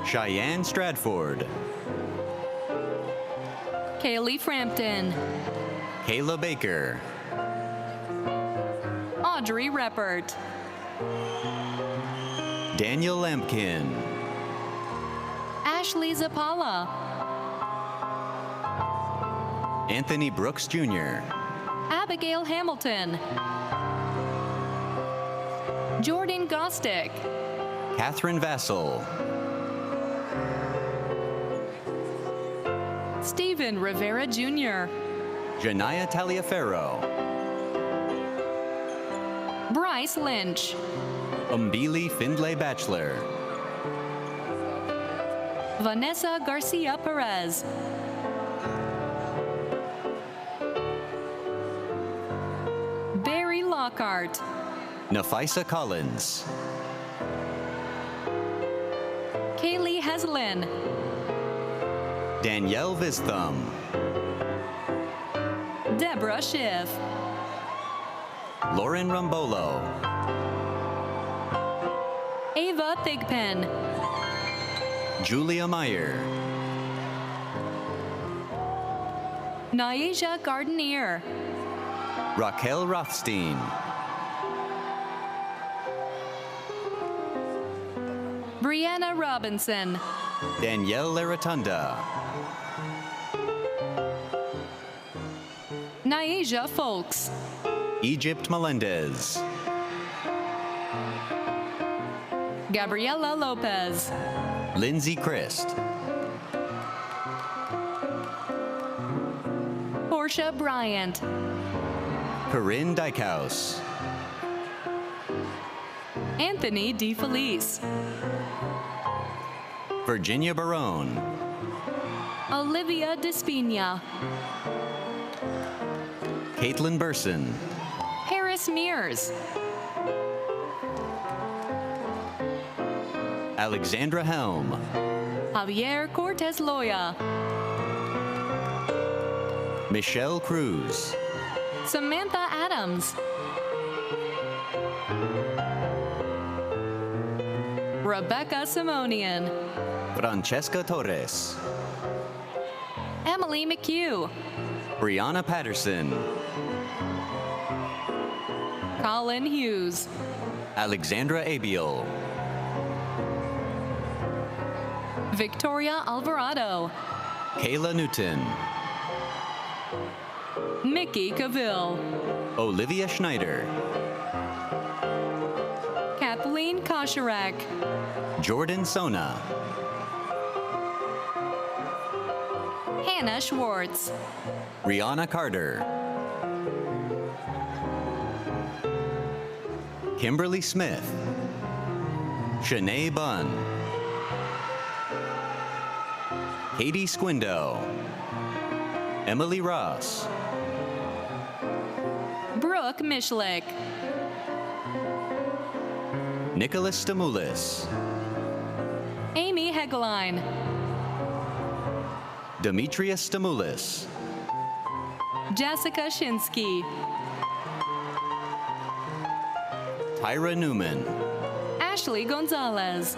Cheyenne Stratford. Kaylee Frampton. Kayla Baker. Audrey Reppert. Daniel Lampkin. Ashley Zapala. Anthony Brooks Jr. Abigail Hamilton. Jordan Gostick. Catherine Vassell. Stephen Rivera Jr. Janaya Taliaferro. Bryce Lynch. Umbili Findlay Bachelor. Vanessa Garcia Perez. Barry Lockhart. Nafisa Collins. Kaylee Heslin. Danielle Vistham. Deborah Schiff. Lauren Rambolo. Ava Thigpen. Julia Meyer. Naisha Gardenier. Raquel Rothstein. Brianna Robinson. Danielle Laratunda. Naisha Folks. Egypt Melendez. Gabriela Lopez. Lindsay Christ. Portia Bryant. Corinne Dykehouse. Anthony DeFelice. Virginia Barone. Olivia Despina. Caitlin Burson. Harris Mears. Alexandra Helm. Javier Cortez Loya. Michelle Cruz. Samantha Adams. Rebecca Simonian. Francesca Torres. Emily McHugh. Brianna Patterson. Colin Hughes. Alexandra Abiel. Victoria Alvarado. Kayla Newton. Mickey Cavill. Olivia Schneider. Kathleen Kosherak. Jordan Sona. Hannah Schwartz. Rihanna Carter. Kimberly Smith, Shanae Bunn, Katie Squindo, Emily Ross, Brooke Mishlik, Nicholas Stamoulis, Amy Hegeline, Demetrius Stamoulis, Jessica Shinsky, Tyra Newman, Ashley Gonzalez,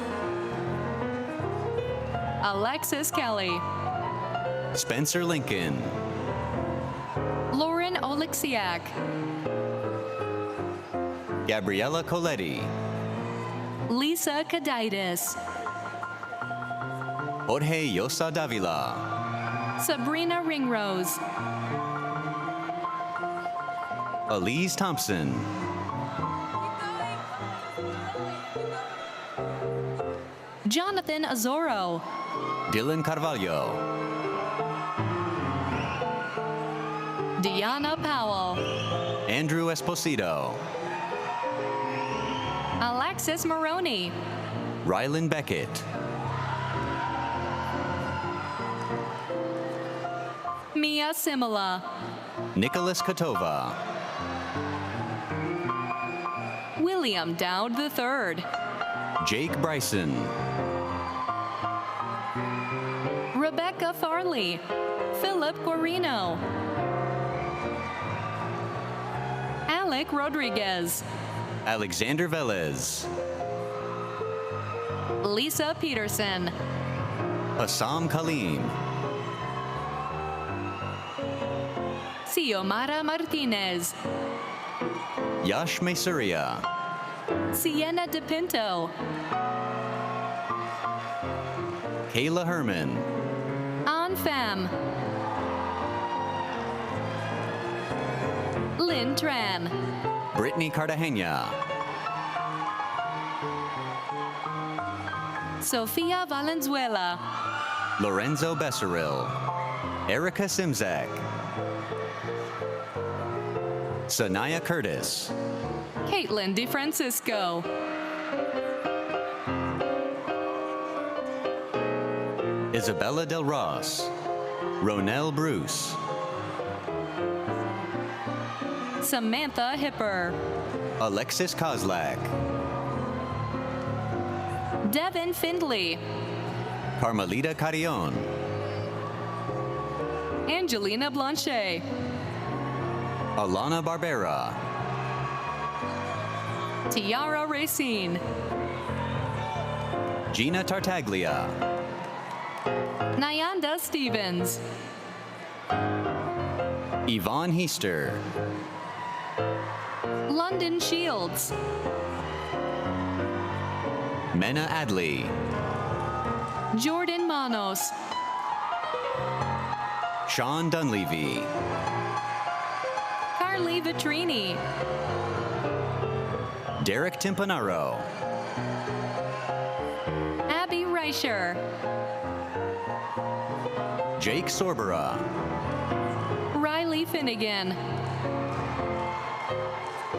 Alexis Kelly, Spencer Lincoln, Lauren Oleksiak, Gabriella Coletti, Lisa Kadaitis, Jorge Yosa Davila, Sabrina Ringrose, Elise Thompson, Jonathan Azoro, Dylan Carvalho, Deanna Powell, Andrew Esposito, Alexis Maroney, Rylan Beckett, Mia Simula, Nicholas Katova, William Dowd III, Jake Bryson, Rebecca Farley, Philip Guarino, Alec Rodriguez, Alexander Velez, Lisa Peterson, Assam Kaleem, Xiomara Martinez, Yash Mesuria, Sienna DePinto, Kayla Herman, An Pham, Lynn Tran, Brittany Cartagena, Sofia Valenzuela, Lorenzo Besseril, Erica Simzak, Sanaya Curtis, Caitlin DeFrancisco, Isabella Del Ross, Ronell Bruce, Samantha Hipper, Alexis Kozlak, Devin Findley, Carmelita Carrion, Angelina Blanchet, Alana Barbera, Tiara Racine, Gina Tartaglia, Nyanda Stevens, Yvonne Heaster, London Shields, Mena Adley, Jordan Manos, Sean Dunleavy, Carly Vitrini, Derek Timpanaro, Abby Reicher, Jake Sorbera, Riley Finnegan,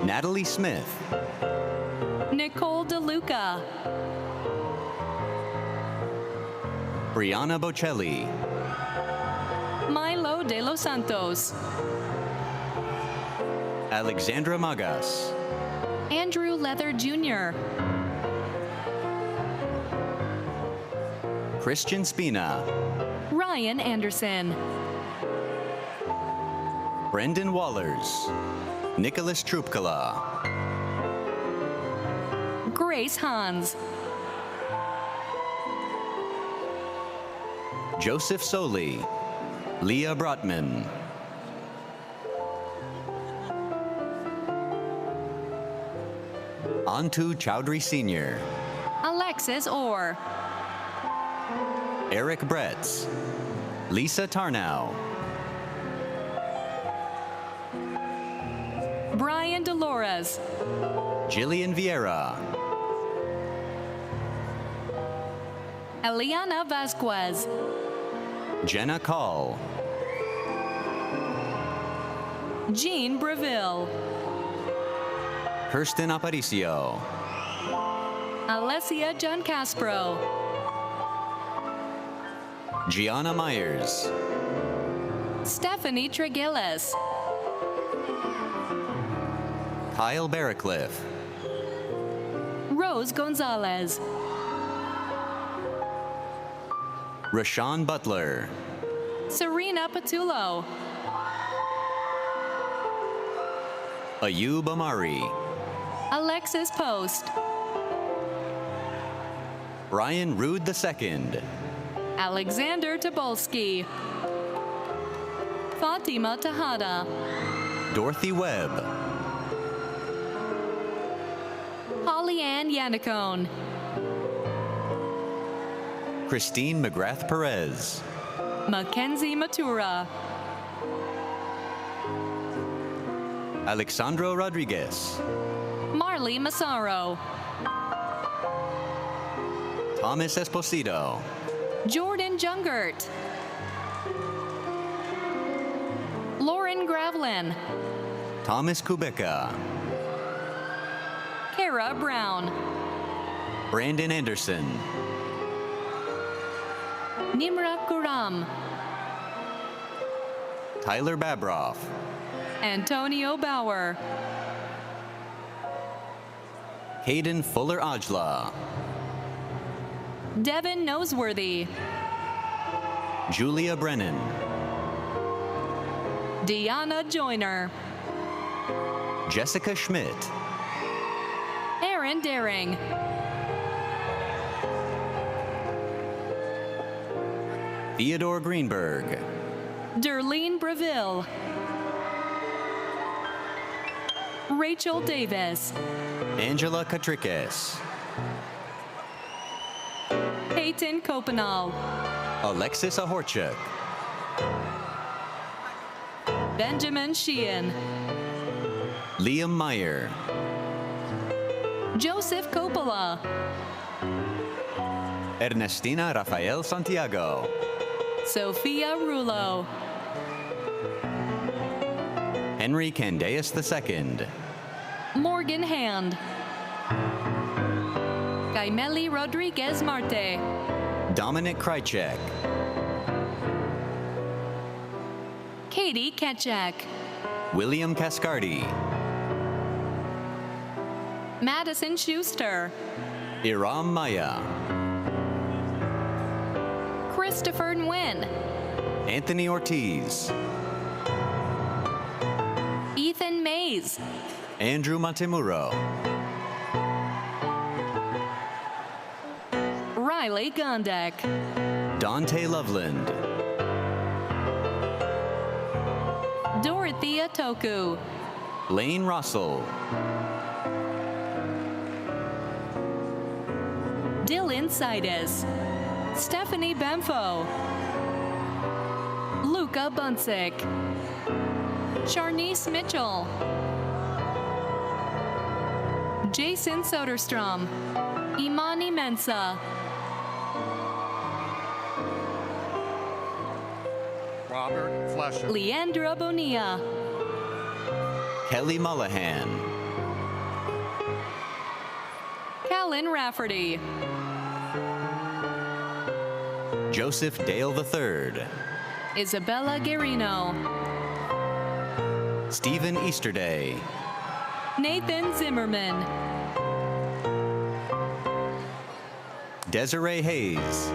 Natalie Smith, Nicole DeLuca, Brianna Bocelli, Milo De Los Santos, Alexandra Magas, Andrew Leather Jr., Christian Spina, Ryan Anderson, Brendan Wallers, Nicholas Trupkala, Grace Hans, Joseph Soli, Leah Brotman, Antu Chowdhury Sr., Alexis Orr, Eric Bretz, Lisa Tarnow, Brian Dolores, Jillian Vieira, Eliana Vasquez, Jenna Call, Jean Breville, Kirsten Aparicio. Alessia Giancaspro. Gianna Myers. Stephanie Tregeles. Kyle Barracliff. Rose Gonzalez. Rashawn Butler. Serena Patullo. Ayub Amari. Alexis Post. Brian Rude II. Alexander Tobolsky. Fatima Tejada. Dorothy Webb. Holly Ann Yannicone. Christine McGrath Perez. Mackenzie Matura. Alexandro Rodriguez. Marley Massaro. Thomas Esposito. Jordan Jungert. Lauren Gravlin. Thomas Kubeka. Kara Brown. Brandon Anderson. Nimra Kuram. Tyler Babroff. Antonio Bauer. Hayden Fuller Ajla. Devin Noseworthy. Julia Brennan. Deanna Joyner. Jessica Schmidt. Aaron Daring. Theodore Greenberg. Derlene Breville. Rachel Davis. Angela Catriques. Peyton Copenal. Alexis Ahorchuk. Benjamin Sheehan. Liam Meyer. Joseph Coppola. Ernestina Rafael Santiago. Sophia Rulo. Henry Candeas II. Morgan Hand. Gaimeli Rodriguez Marte. Dominic Krychek. Katie Ketchak. William Cascardi. Madison Schuster. Iram Maya. Christopher Nguyen. Anthony Ortiz. Ethan Mays. Andrew Montemuro. Riley Gondek. Dante Loveland. Dorothea Toku. Lane Russell. Dylan Sidis. Stephanie Bemfo. Luca Bunsick. Charnice Mitchell. Jason Soderstrom. Imani Mensa. Robert Flesher. Leandra Bonilla. Kelly Mullahan. Callan Rafferty. Joseph Dale III. Isabella Guerino. Stephen Easterday. Nathan Zimmerman. Desiree Hayes.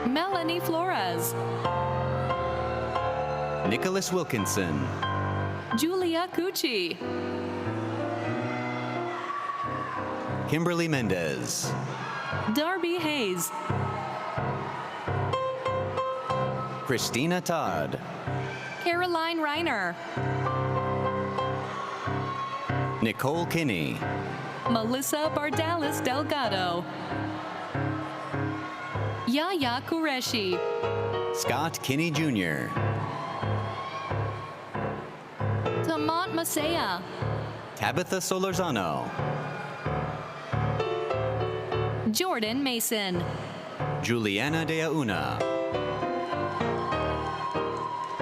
Melanie Flores. Nicholas Wilkinson. Julia Cucci. Kimberly Mendez. Darby Hayes. Christina Todd. Caroline Reiner. Nicole Kinney. Melissa Bardalis Delgado. Yaya Qureshi. Scott Kinney Jr. Tamant Masaya. Tabitha Solorzano. Jordan Mason. Juliana De Auna.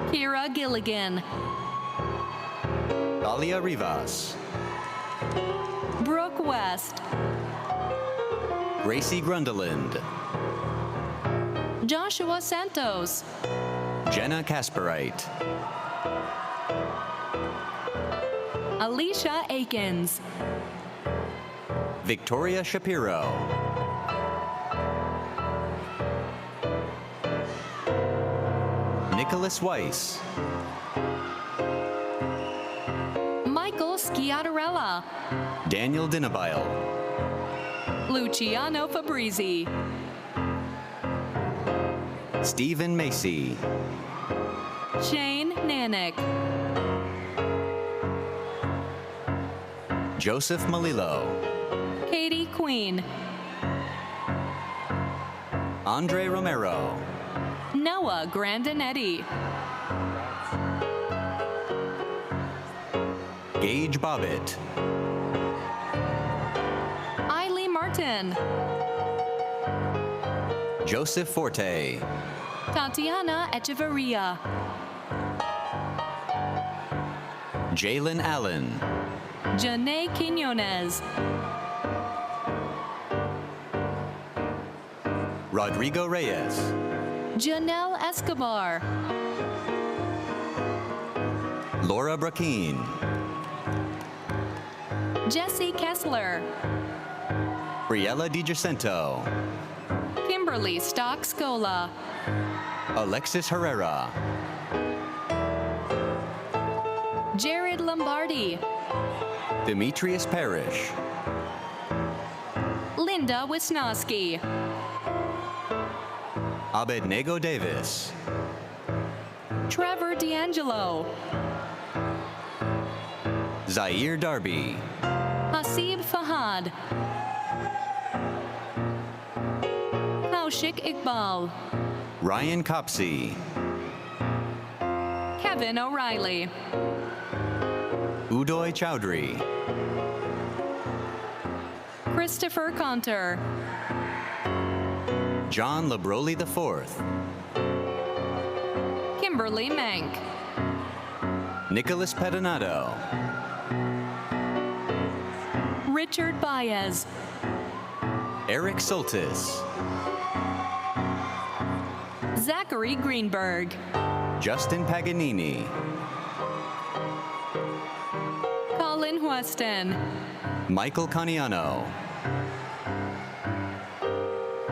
Kira Gilligan. Talia Rivas. Brooke West. Gracie Grundeland. Joshua Santos. Jenna Kasperite. Alicia Akins. Victoria Shapiro. Nicholas Weiss. Michael Schiatarella. Daniel Dinabile. Luciano Fabrizi. Stephen Macy. Shane Nanick. Joseph Malilo. Katie Queen. Andre Romero. Noah Grandinetti. Gage Bobbitt. Eileen Martin. Joseph Forte. Tatiana Echeverria. Jalen Allen. Janae Quinones. Rodrigo Reyes. Janelle Escobar. Laura Brackeen. Jesse Kessler. Briella DiGiacinto. Kimberly Stock-Scola. Alexis Herrera. Jared Lombardi. Demetrius Parrish. Linda Wisnowski. Abednego Davis. Trevor D'Angelo. Zaire Darby. Hasib Fahad. Kaushik Iqbal. Ryan Copsey. Kevin O'Reilly. Udoy Chowdhury. Christopher Conter. John Labroli IV. Kimberly Mank. Nicholas Pedinato. Richard Baez. Eric Soltis. Zachary Greenberg. Justin Paganini. Colin Weston. Michael Caniano.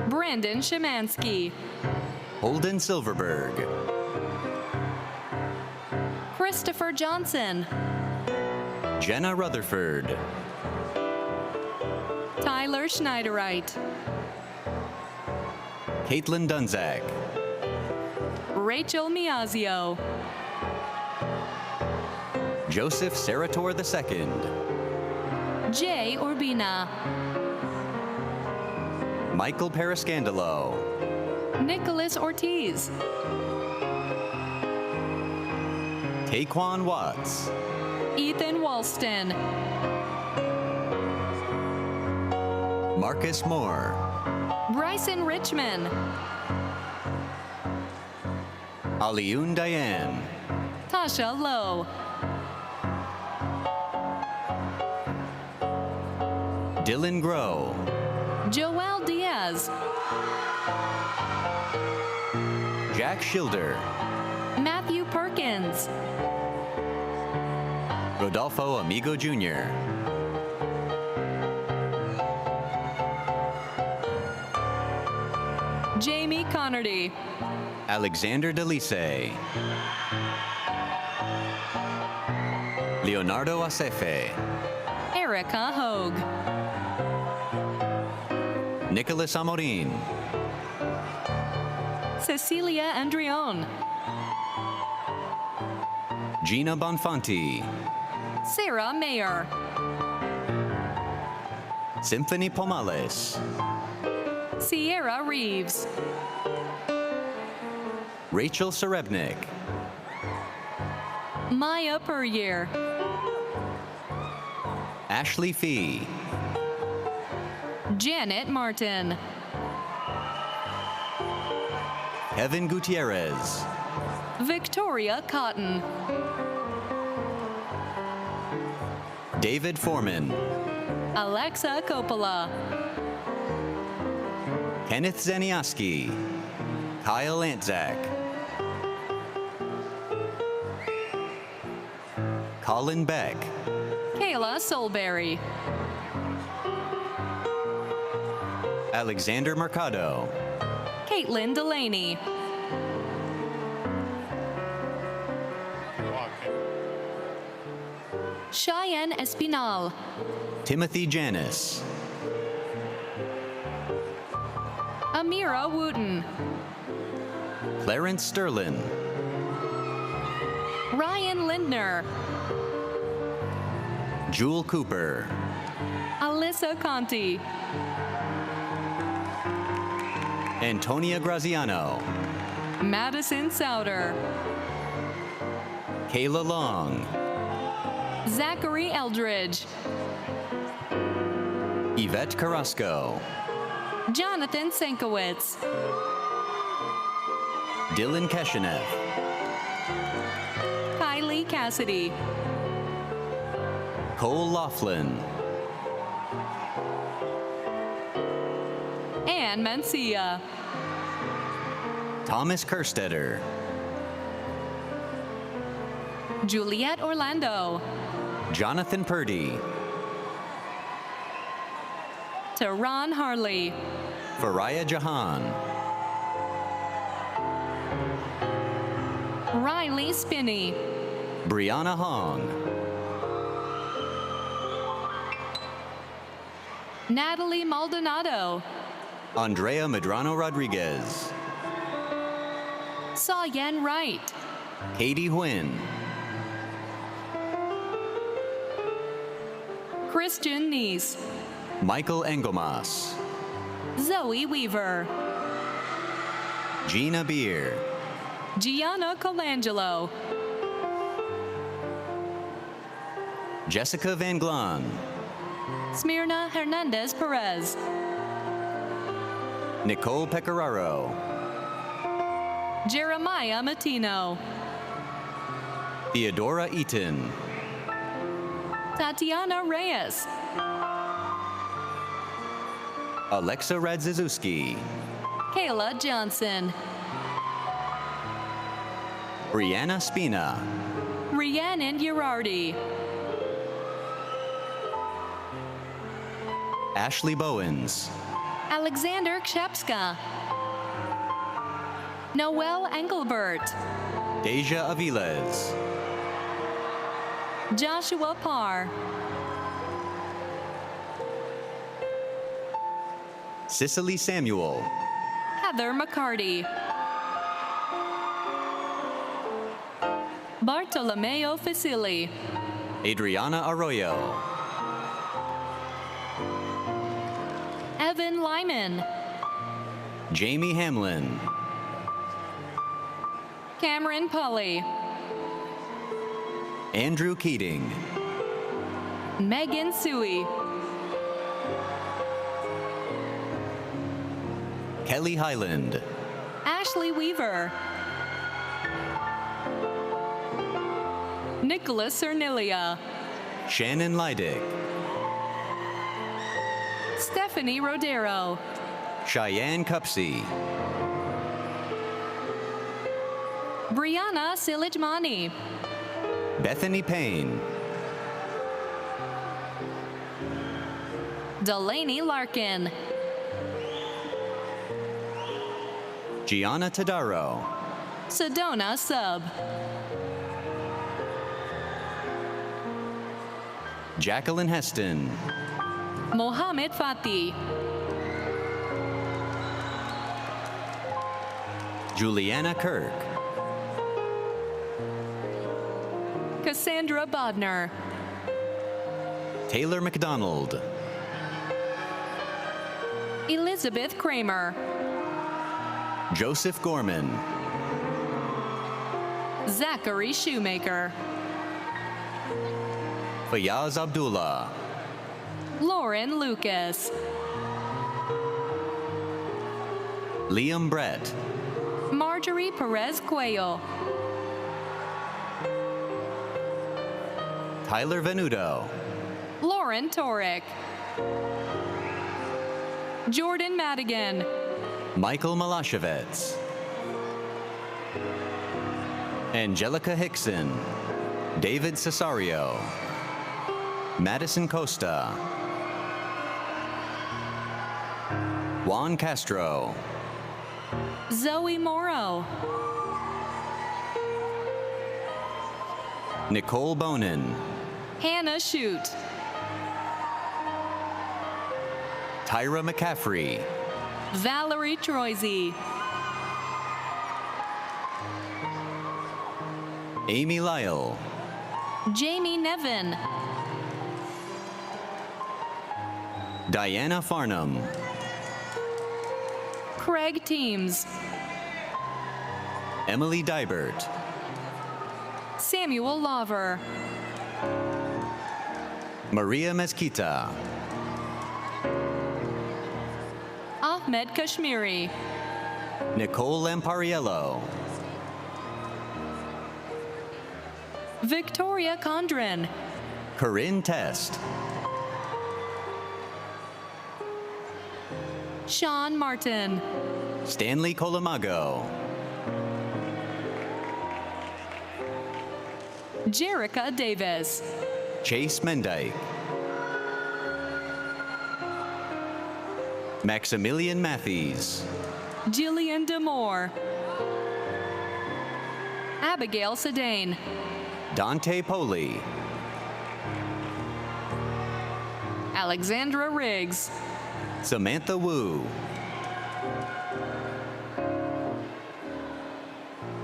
Brandon Szymanski. Holden Silverberg. Christopher Johnson. Jenna Rutherford. Tyler Schneiderite. Caitlin Dunzak. Rachel Miazio. Joseph Sarator II. Jay Urbina. Michael Parascandalo. Nicholas Ortiz. Taquan Watts. Ethan Walston. Marcus Moore. Bryson Richmond. Aliun Diane. Tasha Lowe. Dylan Grow. Joel Diaz. Jack Schilder. Matthew Perkins. Rodolfo Amigo Jr. Jamie Connerty. Alexander Delise. Leonardo Acefe. Erica Hogue. Nicholas Amorin. Cecilia Andrione. Gina Bonfanti. Sarah Mayer. Symphony Pomales. Sierra Reeves. Rachel Serebnik. Maya Puryear. Ashley Fee. Janet Martin. Kevin Gutierrez. Victoria Cotton. David Foreman, Alexa Coppola, Kenneth Zaniaski, Kyle Antzak, Colin Beck, Kayla Solberry, Alexander Mercado, Caitlin Delaney, Cheyenne Espinal, Timothy Janis, Amira Wooten, Clarence Sterlin, Ryan Lindner, Jewel Cooper, Alyssa Conti, Antonia Graziano, Madison Souter, Kayla Long, Zachary Eldridge, Yvette Carrasco, Jonathan Senkowitz, Dylan Keshenev, Kylie Cassidy, Cole Laughlin, Ann Mancia, Thomas Kerstetter, Juliet Orlando, Jonathan Purdy, Tehran Harley, Faraya Jahan, Riley Spinney, Brianna Hong, Natalie Maldonado, Andrea Medrano Rodriguez, Saw-Yen Wright, Katie Huynh, Christian Neese, Michael Engelmas, Zoe Weaver, Gina Beer, Gianna Colangelo, Jessica Van Glan, Smyrna Hernandez Perez, Nicole Pecoraro, Jeremiah Matino, Theodora Eaton, Tatiana Reyes, Alexa Radziszewski, Kayla Johnson, Brianna Spina, Rhiannon Girardi, Ashley Bowens, Alexander Kshepska, Noel Engelbert, Deja Aviles, Joshua Parr, Cicely Samuel, Heather McCarty, Bartolomeo Facili, Adriana Arroyo, Evan Lyman, Jamie Hamlin, Cameron Pulley, Andrew Keating, Megan Suey, Kelly Highland, Ashley Weaver, Nicholas Cernilia, Shannon Leidick, Stephanie Rodero, Cheyenne Cupsey, Brianna Silijmani, Bethany Payne, Delaney Larkin, Gianna Tadaro, Sedona Sub, Jacqueline Heston, Mohammed Fati, Juliana Kirk, Cassandra Bodner, Taylor McDonald, Elizabeth Kramer, Joseph Gorman, Zachary Shoemaker, Fayaz Abdullah, Lauren Lucas, Liam Brett, Marjorie Perez Cuello, Tyler Venuto, Lauren Torek. Jordan Madigan. Michael Malashevitz. Angelica Hickson. David Cesario. Madison Costa. Juan Castro. Zoe Morrow. Nicole Bonin. Hannah Shute. Tyra McCaffrey. Valerie Troisi. Amy Lyle. Jamie Nevin. Diana Farnham. Craig Teams. Emily Dybert. Samuel Lover. Maria Mezquita. Ahmed Kashmiri. Nicole Lampariello. Victoria Condren. Corinne Test. Sean Martin. Stanley Colamago. Jerica Davis. Chase Mendyke. Maximilian Matthews. Jillian Demore. Abigail Sedane. Dante Poli. Alexandra Riggs. Samantha Wu.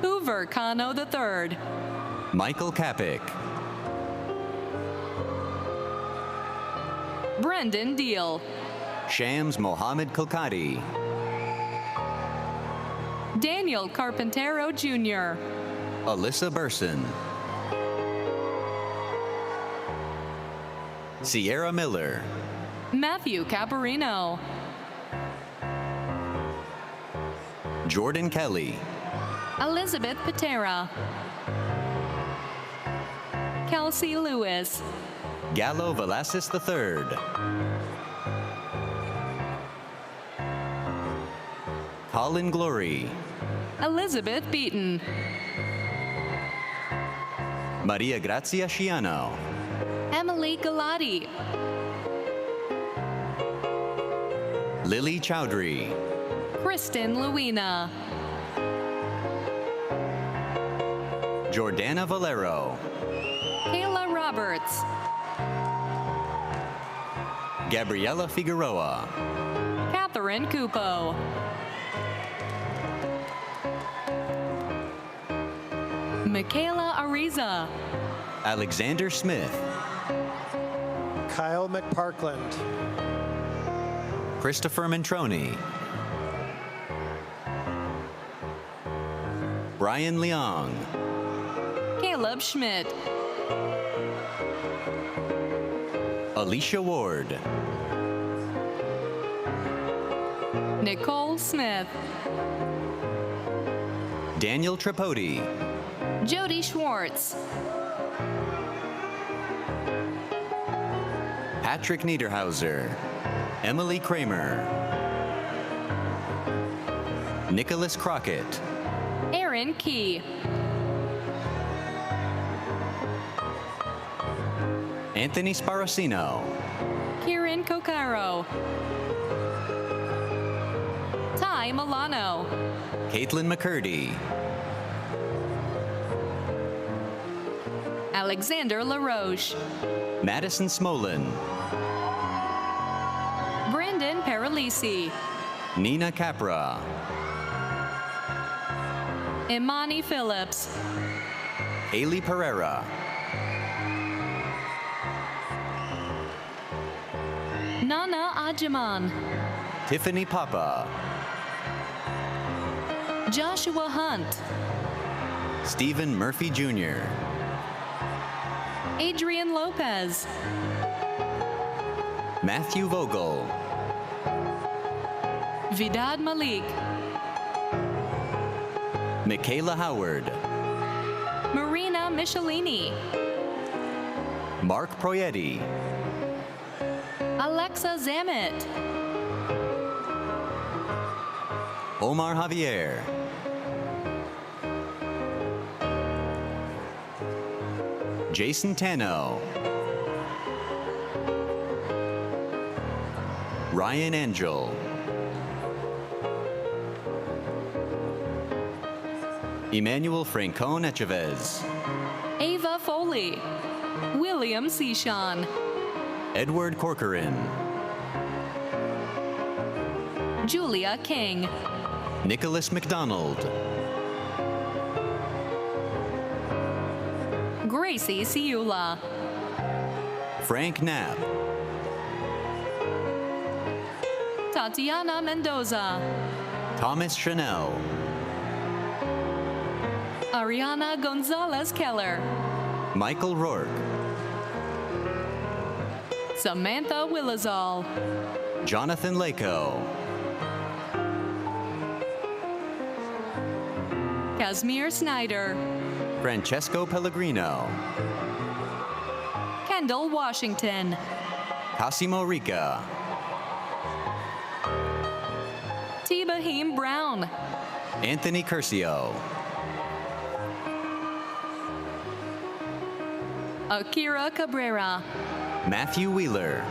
Hoover Kano III. Michael Kapik. Brendan Deal. Shams Mohammed Kulkadi. Daniel Carpintero Jr. Alyssa Burson. Sierra Miller. Matthew Caparino. Jordan Kelly. Elizabeth Patera. Kelsey Lewis. Gallo Velasquez III. Colin Glory. Elizabeth Beaton. Maria Grazia Sciano. Emily Galati. Lily Chowdhury. Kristen Luina. Jordana Valero. Kayla Roberts. Gabriela Figueroa. Catherine Cupo. Michaela Ariza. Alexander Smith. Kyle McParkland. Christopher Mantroni. Brian Leong. Caleb Schmidt. Alicia Ward. Nicole Smith. Daniel Tripodi. Jody Schwartz. Patrick Niederhauser. Emily Kramer. Nicholas Crockett. Aaron Key. Anthony Sparacino. Kieran Kokaro. Ty Milano. Caitlin McCurdy. Alexander LaRoche. Madison Smolin. Brendan Paralisi. Nina Capra. Imani Phillips. Haley Pereira. Nana Ajaman. Tiffany Papa. Joshua Hunt. Stephen Murphy Jr. Adrian Lopez. Matthew Vogel. Vidad Malik. Michaela Howard. Marina Michelini. Mark Proietti. Alexa Zamet. Omar Javier. Jason Tano. Ryan Angel. Emmanuel Francon Echavez. Ava Foley. William Sishan. Edward Corcoran. Julia King. Nicholas McDonald. Gracie Siula. Frank Knapp. Tatiana Mendoza. Thomas Chanel. Ariana Gonzalez Keller. Michael Rourke. Samantha Willazal. Jonathan Lako. Casimir Snyder. Francesco Pellegrino. Kendall Washington. Cosimo Rica. Tibahim Brown. Anthony Curcio. Akira Cabrera. Matthew Wheeler.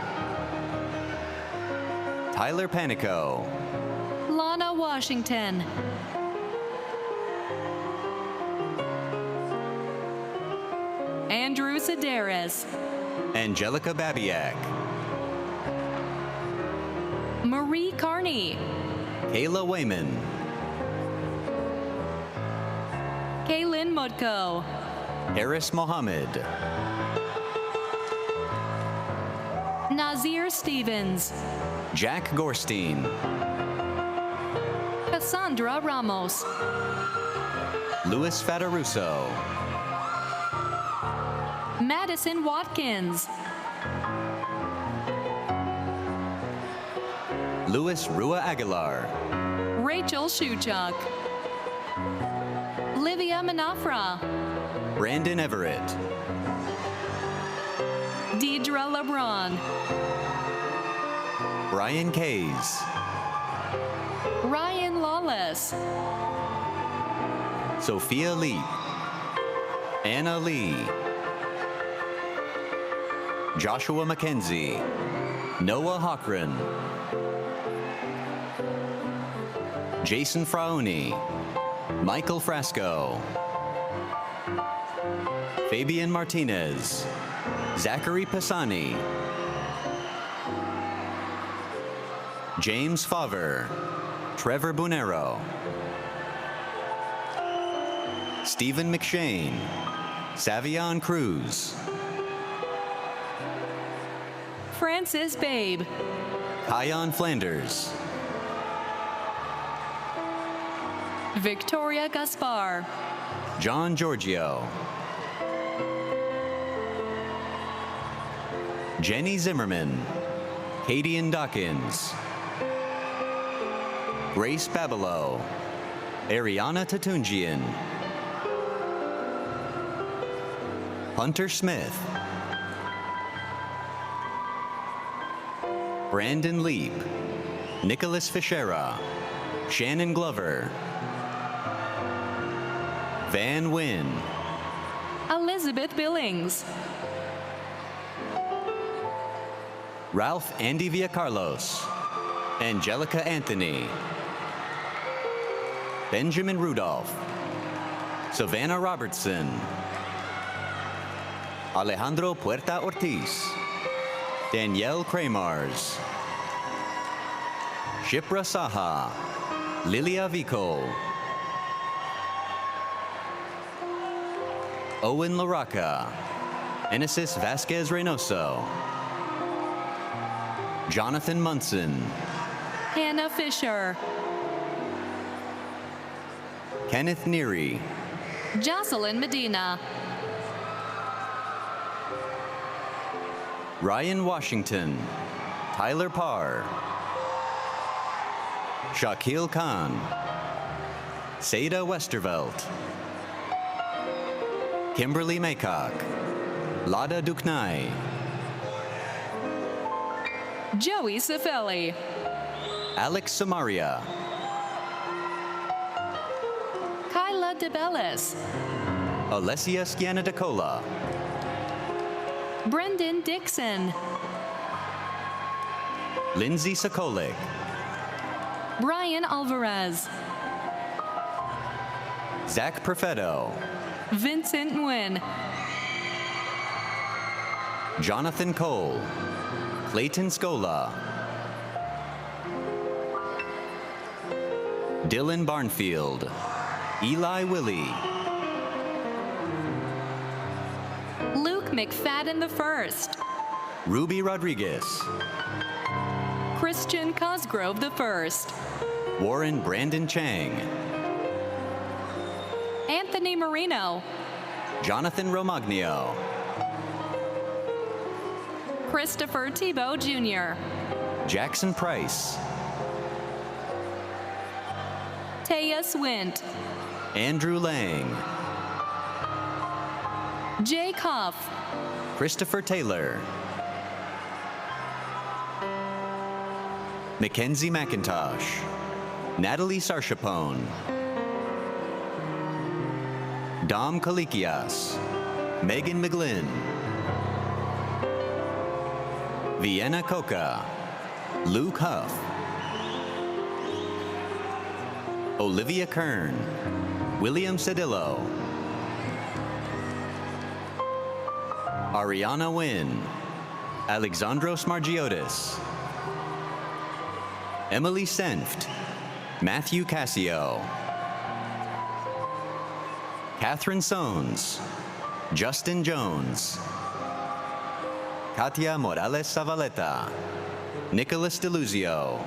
Tyler Panico. Lana Washington. Andrew Sedaris. Angelica Babiak. Marie Carney. Kayla Wayman. Kaylin Mutko. Harris Mohammed. Nazir Stevens. Jack Gorstein. Cassandra Ramos. Louis Fataruso. Madison Watkins. Louis Rua Aguilar. Rachel Shuchuk. Livia Manafra. Brandon Everett. Deidre LeBron. Brian Kays. Ryan Lawless. Sophia Lee. Anna Lee. Joshua McKenzie. Noah Hockren. Jason Frauni. Michael Frasco. Fabian Martinez. Zachary Pisani. James Favre. Trevor Bunero. Stephen McShane. Savion Cruz. Francis Babe. Kion Flanders. Victoria Gaspar. John Giorgio. Jenny Zimmerman. Kadian Dawkins. Grace Babelow. Ariana Tatunjian. Hunter Smith. Brandon Leap. Nicholas Fischera. Shannon Glover. Van Wynn. Elizabeth Billings. Ralph Andy Villacarlos. Angelica Anthony. Benjamin Rudolph. Savannah Robertson. Alejandro Puerta Ortiz. Danielle Kramars. Shipra Saha. Lilia Vicol. Owen Laraca. Enesis Vasquez Reynoso. Jonathan Munson. Hannah Fisher. Kenneth Neary. Jocelyn Medina. Ryan Washington. Tyler Parr. Shakil Khan. Seda Westervelt. Kimberly Maycock. Lada Duknai. Joey Cifelli. Alex Samaria. Kyla DeBellis. Alessia Scianna-DeCola. Brendan Dixon. Lindsay Sokolik. Brian Alvarez. Zach Perfetto. Vincent Nguyen. Jonathan Cole. Clayton Scola. Dylan Barnfield. Eli Willie. Luke McFadden I. Ruby Rodriguez. Christian Cosgrove I. Warren Brandon Chang. Anthony Marino. Jonathan Romagno. Christopher Tebow Jr. Jackson Price. Taya Swint. Andrew Lang. Jay Koff. Christopher Taylor. Mackenzie McIntosh. Natalie Sarchapone. Dom Kalikias. Megan McGlynn. Vienna Coca. Luke Huff. Olivia Kern. William Cedillo. Ariana Wynn. Alexandros Margiotis. Emily Senft. Matthew Cassio. Catherine Sones. Justin Jones. Katia Morales Zavaleta. Nicholas DeLuzio.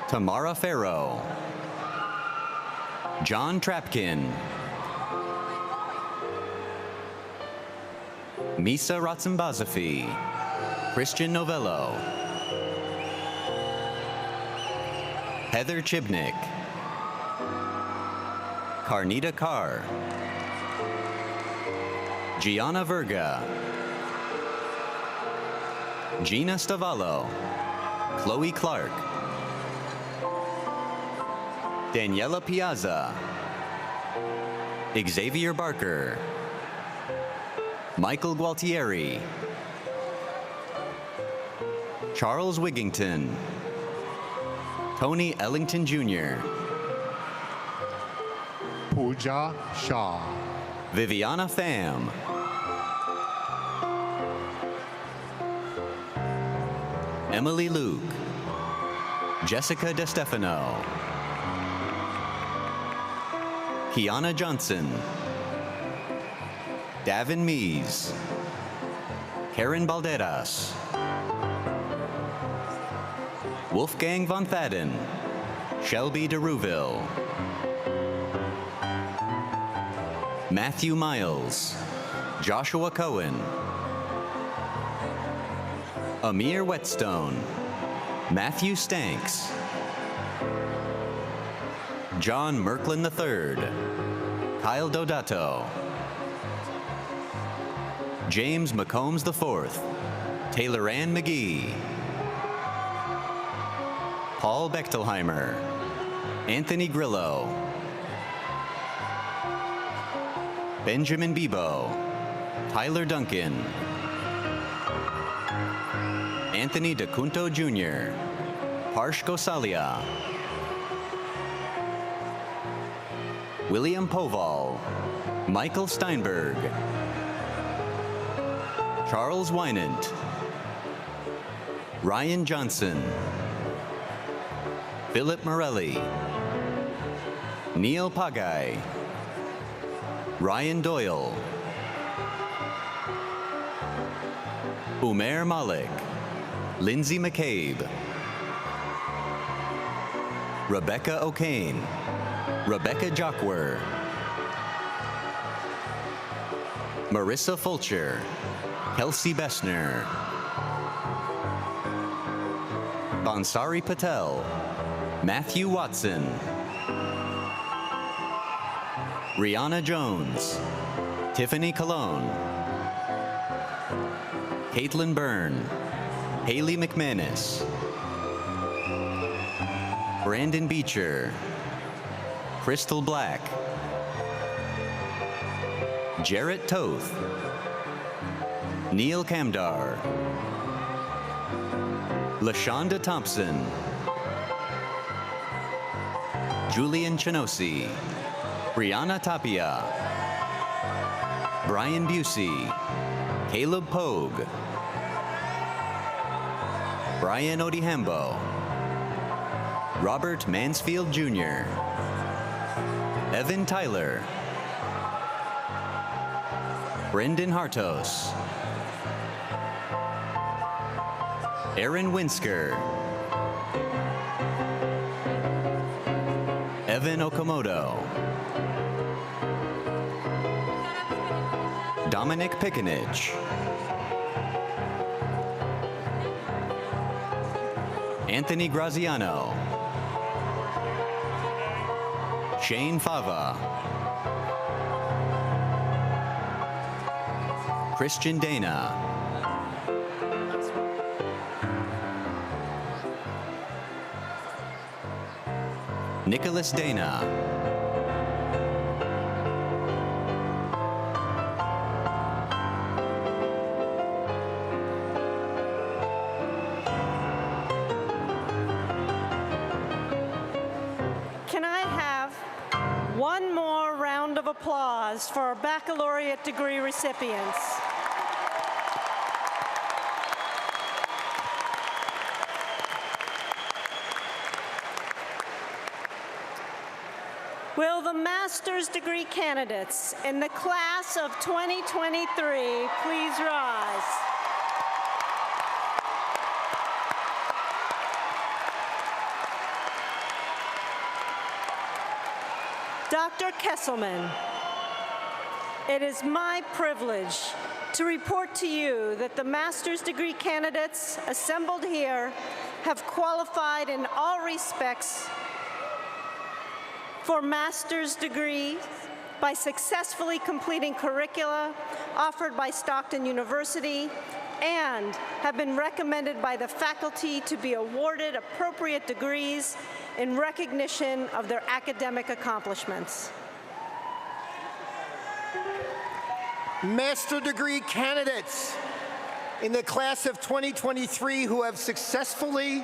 Tamara Farrow. John Trapkin. Misa Ratsambazafi. Christian Novello. Heather Chibnik. Carnita Carr. Gianna Verga. Gina Stavallo. Chloe Clark. Daniela Piazza. Xavier Barker. Michael Gualtieri. Charles Wigington. Tony Ellington Jr. Pooja Shah. Viviana Pham. Emily Luke. Jessica DeStefano. Kiana Johnson. Davin Mees. Karen Balderas. Wolfgang von Thadden. Shelby DeRouville. Matthew Miles. Joshua Cohen. Amir Whetstone. Matthew Stanks. John Merklin III. Kyle Dodato. James McCombs IV. Taylor Ann McGee. Paul Bechtelheimer. Anthony Grillo. Benjamin Bebo. Tyler Duncan. Anthony DeCunto Jr. Parsh Gosalia. William Poval. Michael Steinberg. Charles Wynant. Ryan Johnson. Philip Morelli. Neil Pagai. Ryan Doyle. Umair Malik. Lindsay McCabe. Rebecca O'Kane. Rebecca Jockwer. Marissa Fulcher. Kelsey Bessner. Bansari Patel. Matthew Watson. Rihanna Jones. Tiffany Colon. Caitlin Byrne. Haley McManus, Brandon Beecher, Crystal Black, Jarrett Toth, Neil Kamdar, LaShonda Thompson, Julian Chinosi, Brianna Tapia, Brian Busey, Caleb Pogue, Brian Odihambo, Robert Mansfield Jr., Evan Tyler, Brendan Hartos, Aaron Winsker, Evan Okamoto, Dominic Pickenich, Anthony Graziano, Shane Fava, Christian Dana, Nicholas Dana, Can I have one more round of applause for our baccalaureate degree recipients? Will the master's degree candidates in the class of 2023 please rise? Dr. Kesselman, it is my privilege to report to you that the master's degree candidates assembled here have qualified in all respects for master's degrees by successfully completing curricula offered by Stockton University and have been recommended by the faculty to be awarded appropriate degrees in recognition of their academic accomplishments. Master degree candidates in the class of 2023 who have successfully,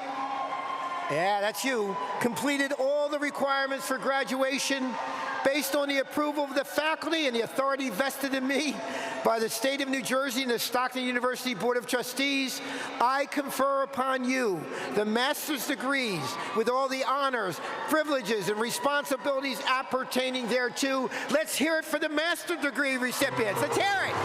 that's you, completed all the requirements for graduation based on the approval of the faculty and the authority vested in me by the State of New Jersey and the Stockton University Board of Trustees, I confer upon you the master's degrees with all the honors, privileges, and responsibilities appertaining thereto. Let's hear it for the master's degree recipients. Let's hear it.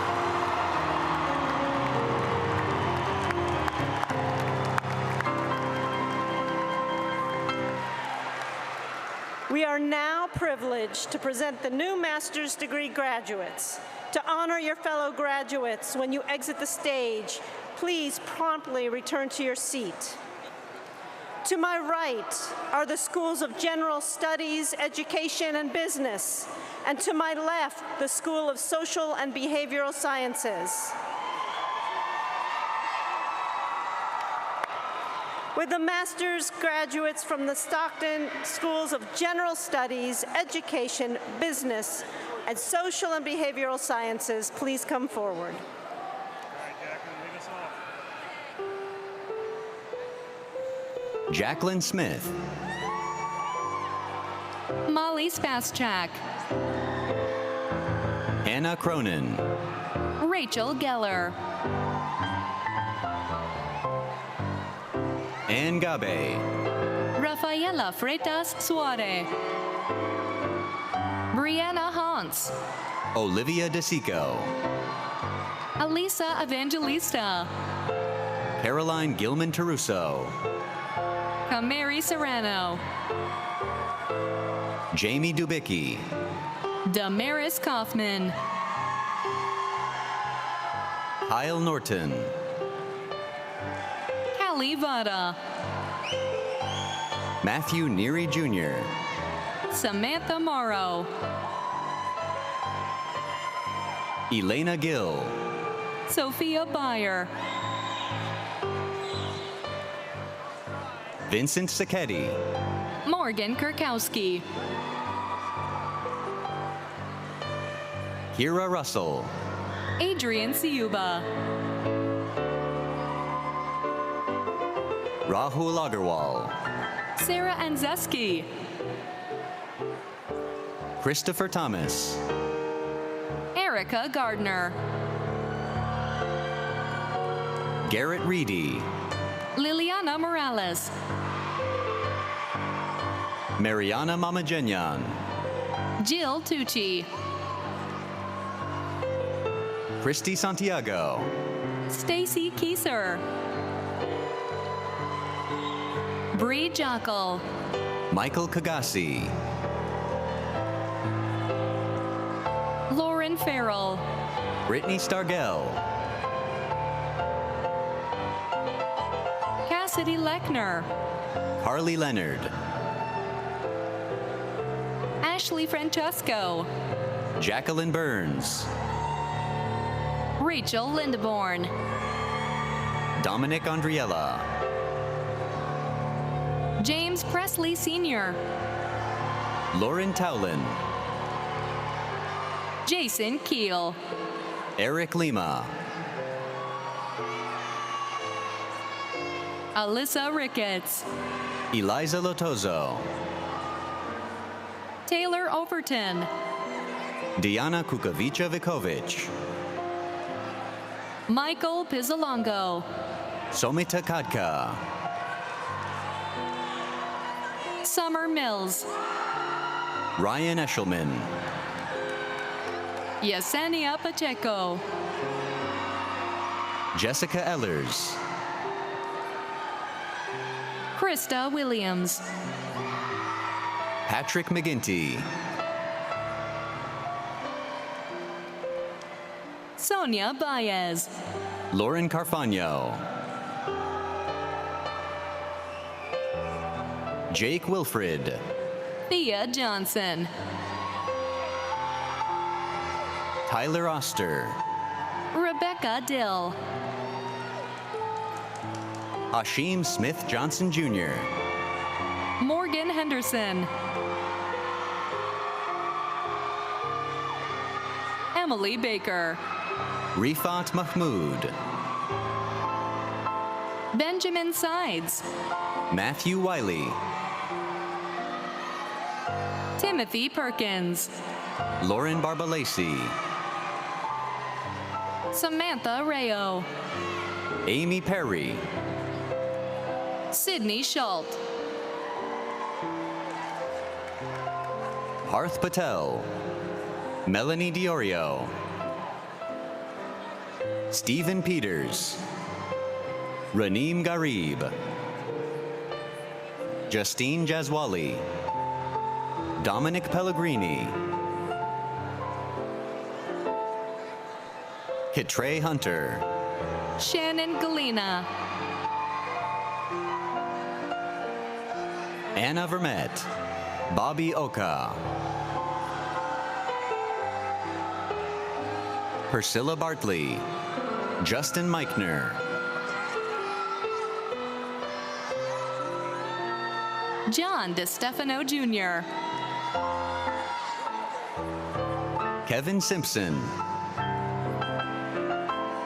We are now privileged to present the new master's degree graduates. To honor your fellow graduates, when you exit the stage, please promptly return to your seat. To my right are the schools of General Studies, Education, and Business, and to my left, the School of Social and Behavioral Sciences. With the master's graduates from the Stockton Schools of General Studies, Education, Business, and Social and Behavioral Sciences, please come forward. Jacqueline Smith, Molly Spaschak, Hannah Cronin, Rachel Geller, Ann Gabe, Rafaela Freitas Suare, Brianna Hans, Olivia DeSico, Alisa Evangelista, Caroline Gilman Taruso, Kamari Serrano, Jamie Dubicki, Damaris Kaufman, Kyle Norton, Callie Vada, Matthew Neary Jr., Samantha Morrow, Elena Gill, Sophia Beyer, Vincent Sacchetti, Morgan Kurkowski, Kira Russell, Adrian Siuba, Rahul Agarwal, Sarah Anzeski, Christopher Thomas, Erica Gardner, Garrett Reedy, Liliana Morales, Mariana Mamajenyan, Jill Tucci, Christy Santiago, Stacy Kieser, Bree Jockle, Michael Kagasi, Lauren Farrell, Brittany Stargell, Cassidy Lechner, Carly Leonard, Ashley Francesco, Jacqueline Burns, Rachel Lindeborn, Dominic Andriella, James Presley Sr., Lauren Towlin, Jason Keel, Eric Lima, Alyssa Ricketts, Eliza Lotozo, Taylor Overton, Diana Kukovica-Vikovic, Michael Pizzolongo, Somita Kadka, Summer Mills, Ryan Eshelman, Yesenia Pacheco, Jessica Ellers, Krista Williams, Patrick McGinty, Sonia Baez, Lauren Carfagno, Jake Wilfrid, Thea Johnson, Tyler Oster, Rebecca Dill, Hashim Smith Johnson Jr., Morgan Henderson, Emily Baker, Rifat Mahmood, Benjamin Sides, Matthew Wiley, Timothy Perkins, Lauren Barbalasi, Samantha Rayo, Amy Perry, Sydney Schult, Parth Patel, Melanie Diorio, Stephen Peters, Raneem Garib, Justine Jazwali, Dominic Pellegrini, Kitrey Hunter, Shannon Galena, Anna Vermette, Bobby Oka, Priscilla Bartley, Justin Meichner, John DeStefano Jr., Kevin Simpson,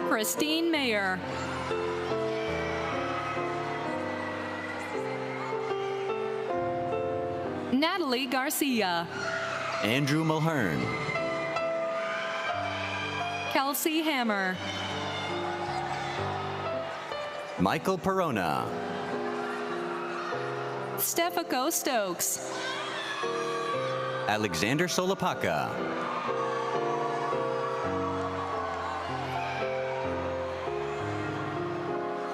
Christine Mayer, Natalie Garcia, Andrew Mulhern, Kelsey Hammer, Michael Perona, Stefako Stokes, Alexander Solopaka,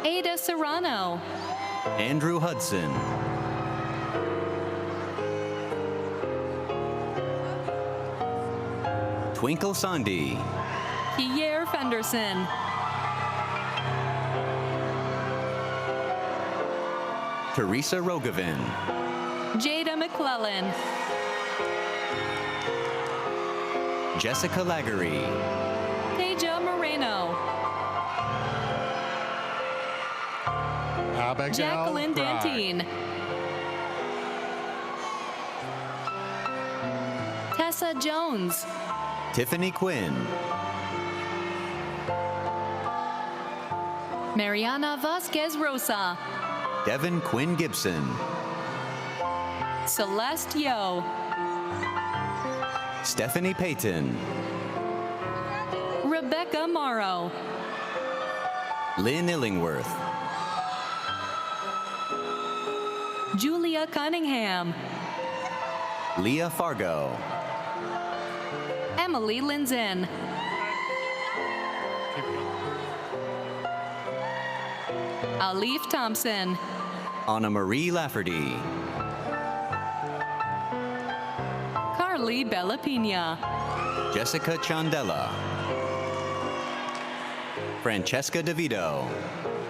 Ada Serrano, Andrew Hudson, Twinkle Sandi, Pierre Fenderson, Teresa Rogovin, Jada McClellan, Jessica Laggery, Teja Moreno, Abigail Jacqueline Bragg. Dantine. Tessa Jones. Tiffany Quinn. Mariana Vasquez Rosa. Devin Quinn Gibson. Celeste Yo. Stephanie Payton. Rebecca Morrow. Lynn Illingworth. Julia Cunningham. Leah Fargo. Emily Linzen. Alif Thompson. Anna Marie Lafferty. Carly Bellapina. Jessica Chandela. Francesca DeVito.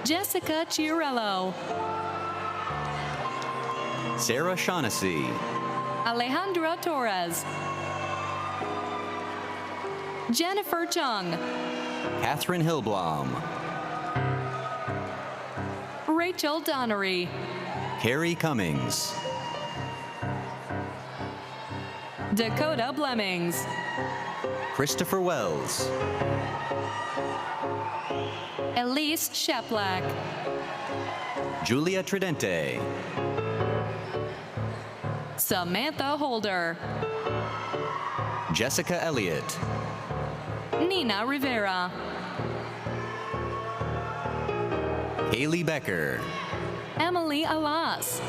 Jessica Chiarello. Sarah Shaughnessy. Alejandra Torres. Jennifer Chung. Catherine Hillblom. Rachel Donnery. Carrie Cummings. Dakota Blemmings. Christopher Wells. Elise Sheplak. Julia Tridente. Samantha Holder. Jessica Elliott. Nina Rivera. Haley Becker. Emily Alas.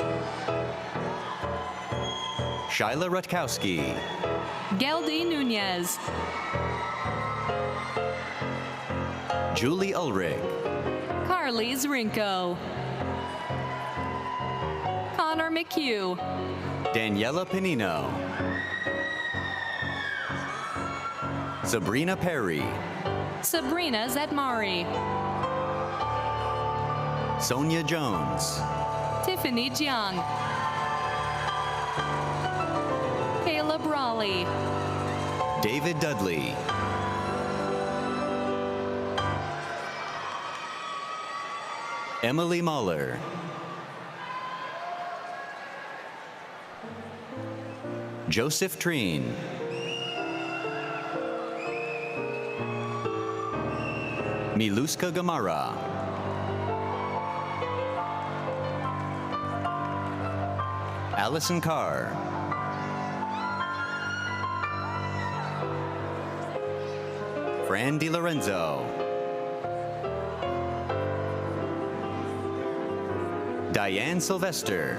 Shyla Rutkowski. Geldy Nunez. Julie Ulrich. Carly Zrinko. Connor McHugh. Daniela Panino. Sabrina Perry. Sabrina Zetmari. Sonia Jones. Tiffany Jiang. Caleb Raleigh. David Dudley. Emily Mahler. Joseph Treen. Miluska Gamara. Allison Carr. Fran DiLorenzo. Diane Sylvester.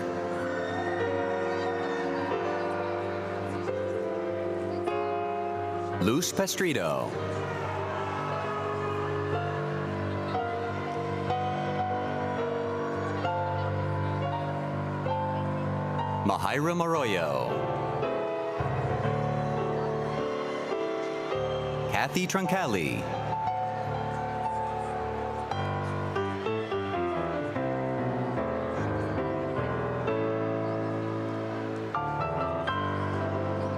Luz Pestrito. Mahira Moroyo. Kathy Troncali.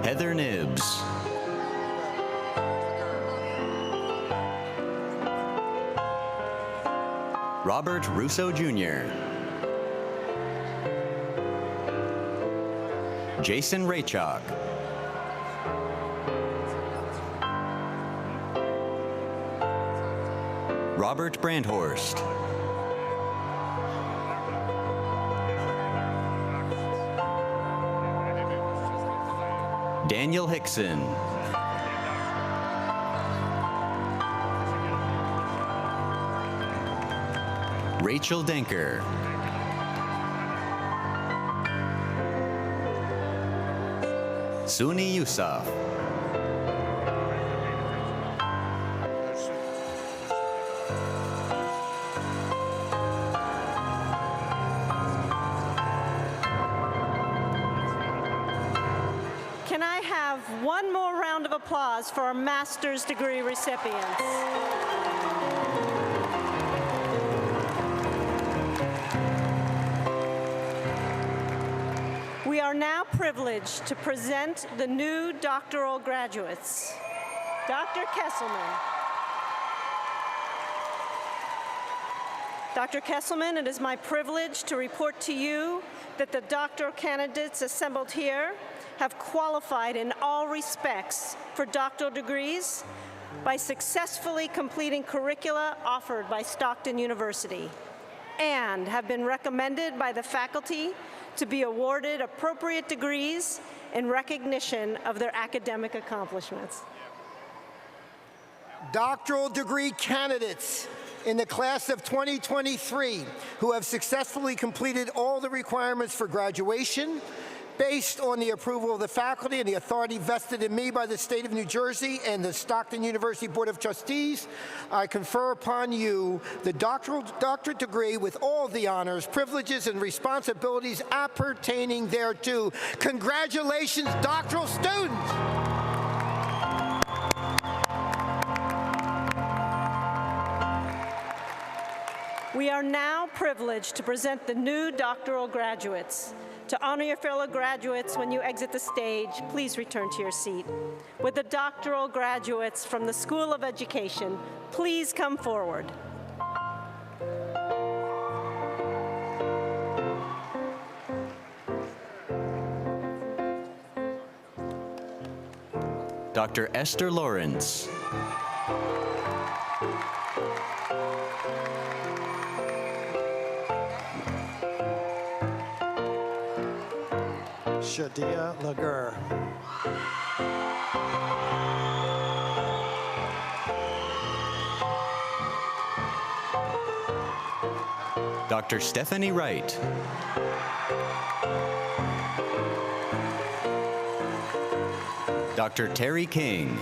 Heather Nibbs. Robert Russo Jr. Jason Raychuk. Robert Brandhorst. Daniel Hickson. Rachel Denker. Suni Yusuf. Can I have one more round of applause for our master's degree recipients? We are now privileged to present the new doctoral graduates. Dr. Kesselman. Dr. Kesselman, it is my privilege to report to you that the doctoral candidates assembled here have qualified in all respects for doctoral degrees by successfully completing curricula offered by Stockton University and have been recommended by the faculty to be awarded appropriate degrees in recognition of their academic accomplishments. Doctoral degree candidates in the class of 2023 who have successfully completed all the requirements for graduation based on the approval of the faculty and the authority vested in me by the state of New Jersey and the Stockton University Board of Trustees, I confer upon you the doctorate degree with all the honors, privileges, and responsibilities appertaining thereto. Congratulations, doctoral students! We are now privileged to present the new doctoral graduates. To honor your fellow graduates when you exit the stage, please return to your seat. With the doctoral graduates from the School of Education, please come forward. Dr. Esther Lawrence. Shadia Lagur. Dr. Stephanie Wright. Dr. Terry King.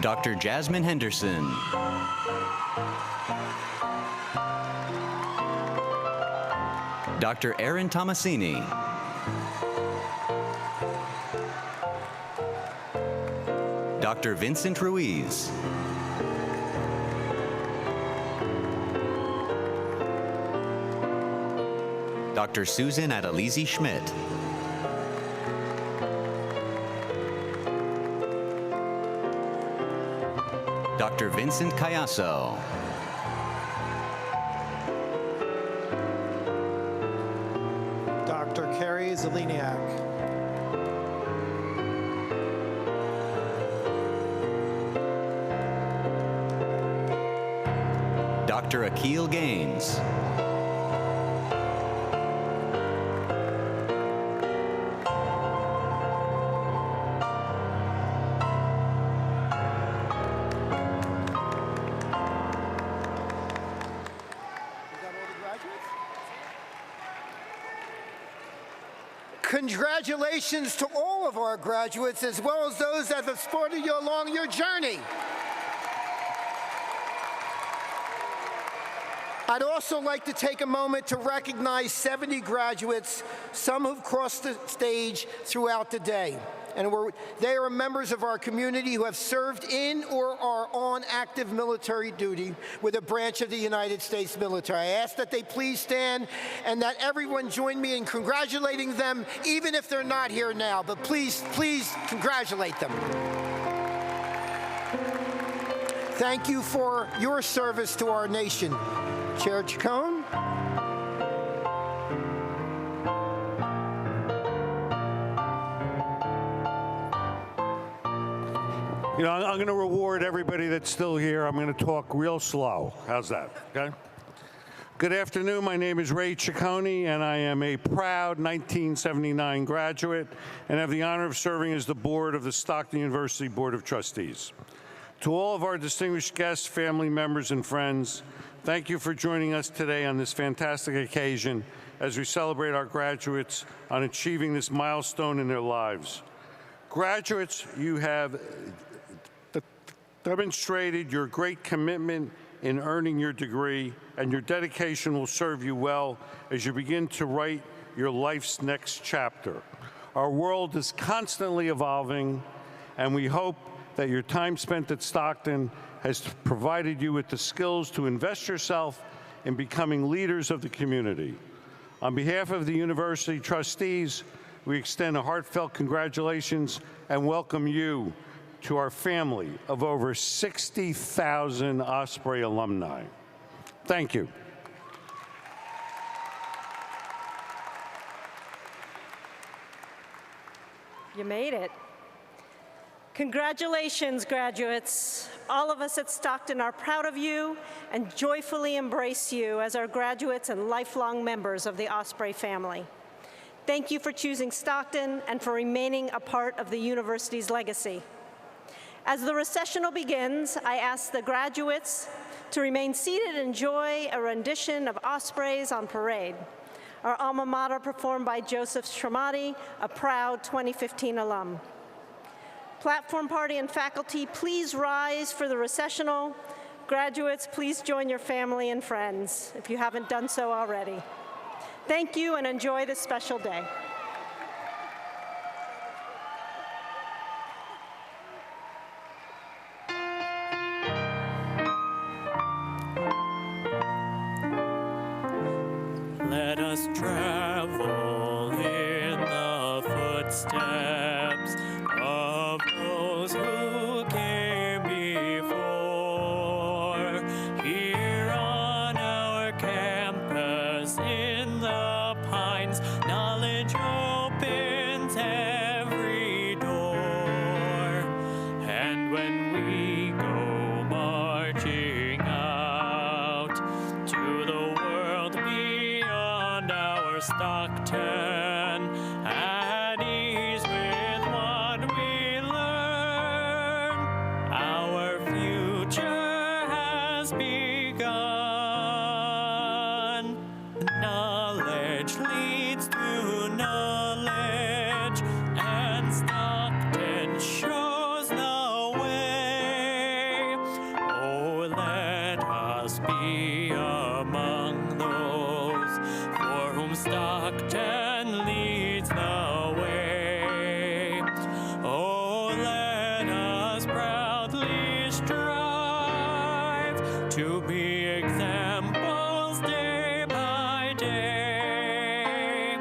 Dr. Jasmine Henderson. Dr. Aaron Tomasini. Dr. Vincent Ruiz. Dr. Susan Adelizi Schmidt. Dr. Vincent Cayasso. Dr. Carrie Zeleniak. Dr. Akil Gaines. Congratulations to all of our graduates, as well as those that have supported you along your journey. I'd also like to take a moment to recognize 70 graduates, some who've crossed the stage throughout the day. And they are members of our community who have served in or are on active military duty with a branch of the United States military. I ask that they please stand and that everyone join me in congratulating them, even if they're not here now. But please, please congratulate them. Thank you for your service to our nation. Chair Chacon. You know, I'm going to reward everybody that's still here. I'm going to talk real slow. How's that? Okay? Good afternoon. My name is Ray Ciccone, and I am a proud 1979 graduate and have the honor of serving as the board of the Stockton University Board of Trustees. To all of our distinguished guests, family members, and friends, thank you for joining us today on this fantastic occasion as we celebrate our graduates on achieving this milestone in their lives. Graduates, you have demonstrated your great commitment in earning your degree, and your dedication will serve you well as you begin to write your life's next chapter. Our world is constantly evolving, and we hope that your time spent at Stockton has provided you with the skills to invest yourself in becoming leaders of the community. On behalf of the university trustees, we extend a heartfelt congratulations and welcome you to our family of over 60,000 Osprey alumni. Thank you. You made it. Congratulations, graduates. All of us at Stockton are proud of you and joyfully embrace you as our graduates and lifelong members of the Osprey family. Thank you for choosing Stockton and for remaining a part of the university's legacy. As the recessional begins, I ask the graduates to remain seated and enjoy a rendition of Ospreys on Parade, our alma mater performed by Joseph Stramati, a proud 2015 alum. Platform party and faculty, please rise for the recessional. Graduates, please join your family and friends if you haven't done so already. Thank you and enjoy this special day. Let us travel in the footsteps of those who came before. Here on our campus in the Pines, knowledge opens every door. And when we go marching out to the world beyond our Stockton, at ease with what we learn, our future has begun. Knowledge leads to knowledge, and Stockton shows the way. Oh, let us be among those for whom Stockton leads the way. Oh, let us proudly strive to be examples day by day.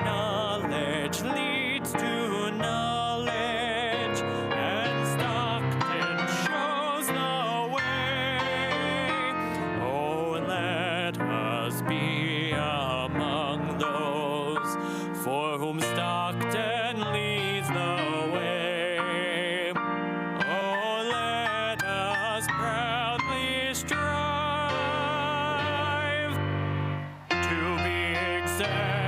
Knowledge leads to knowledge, and Stockton shows the way. Oh, let us be among those for whom Stockton leads the way. Oh, let us proudly strive to be exact.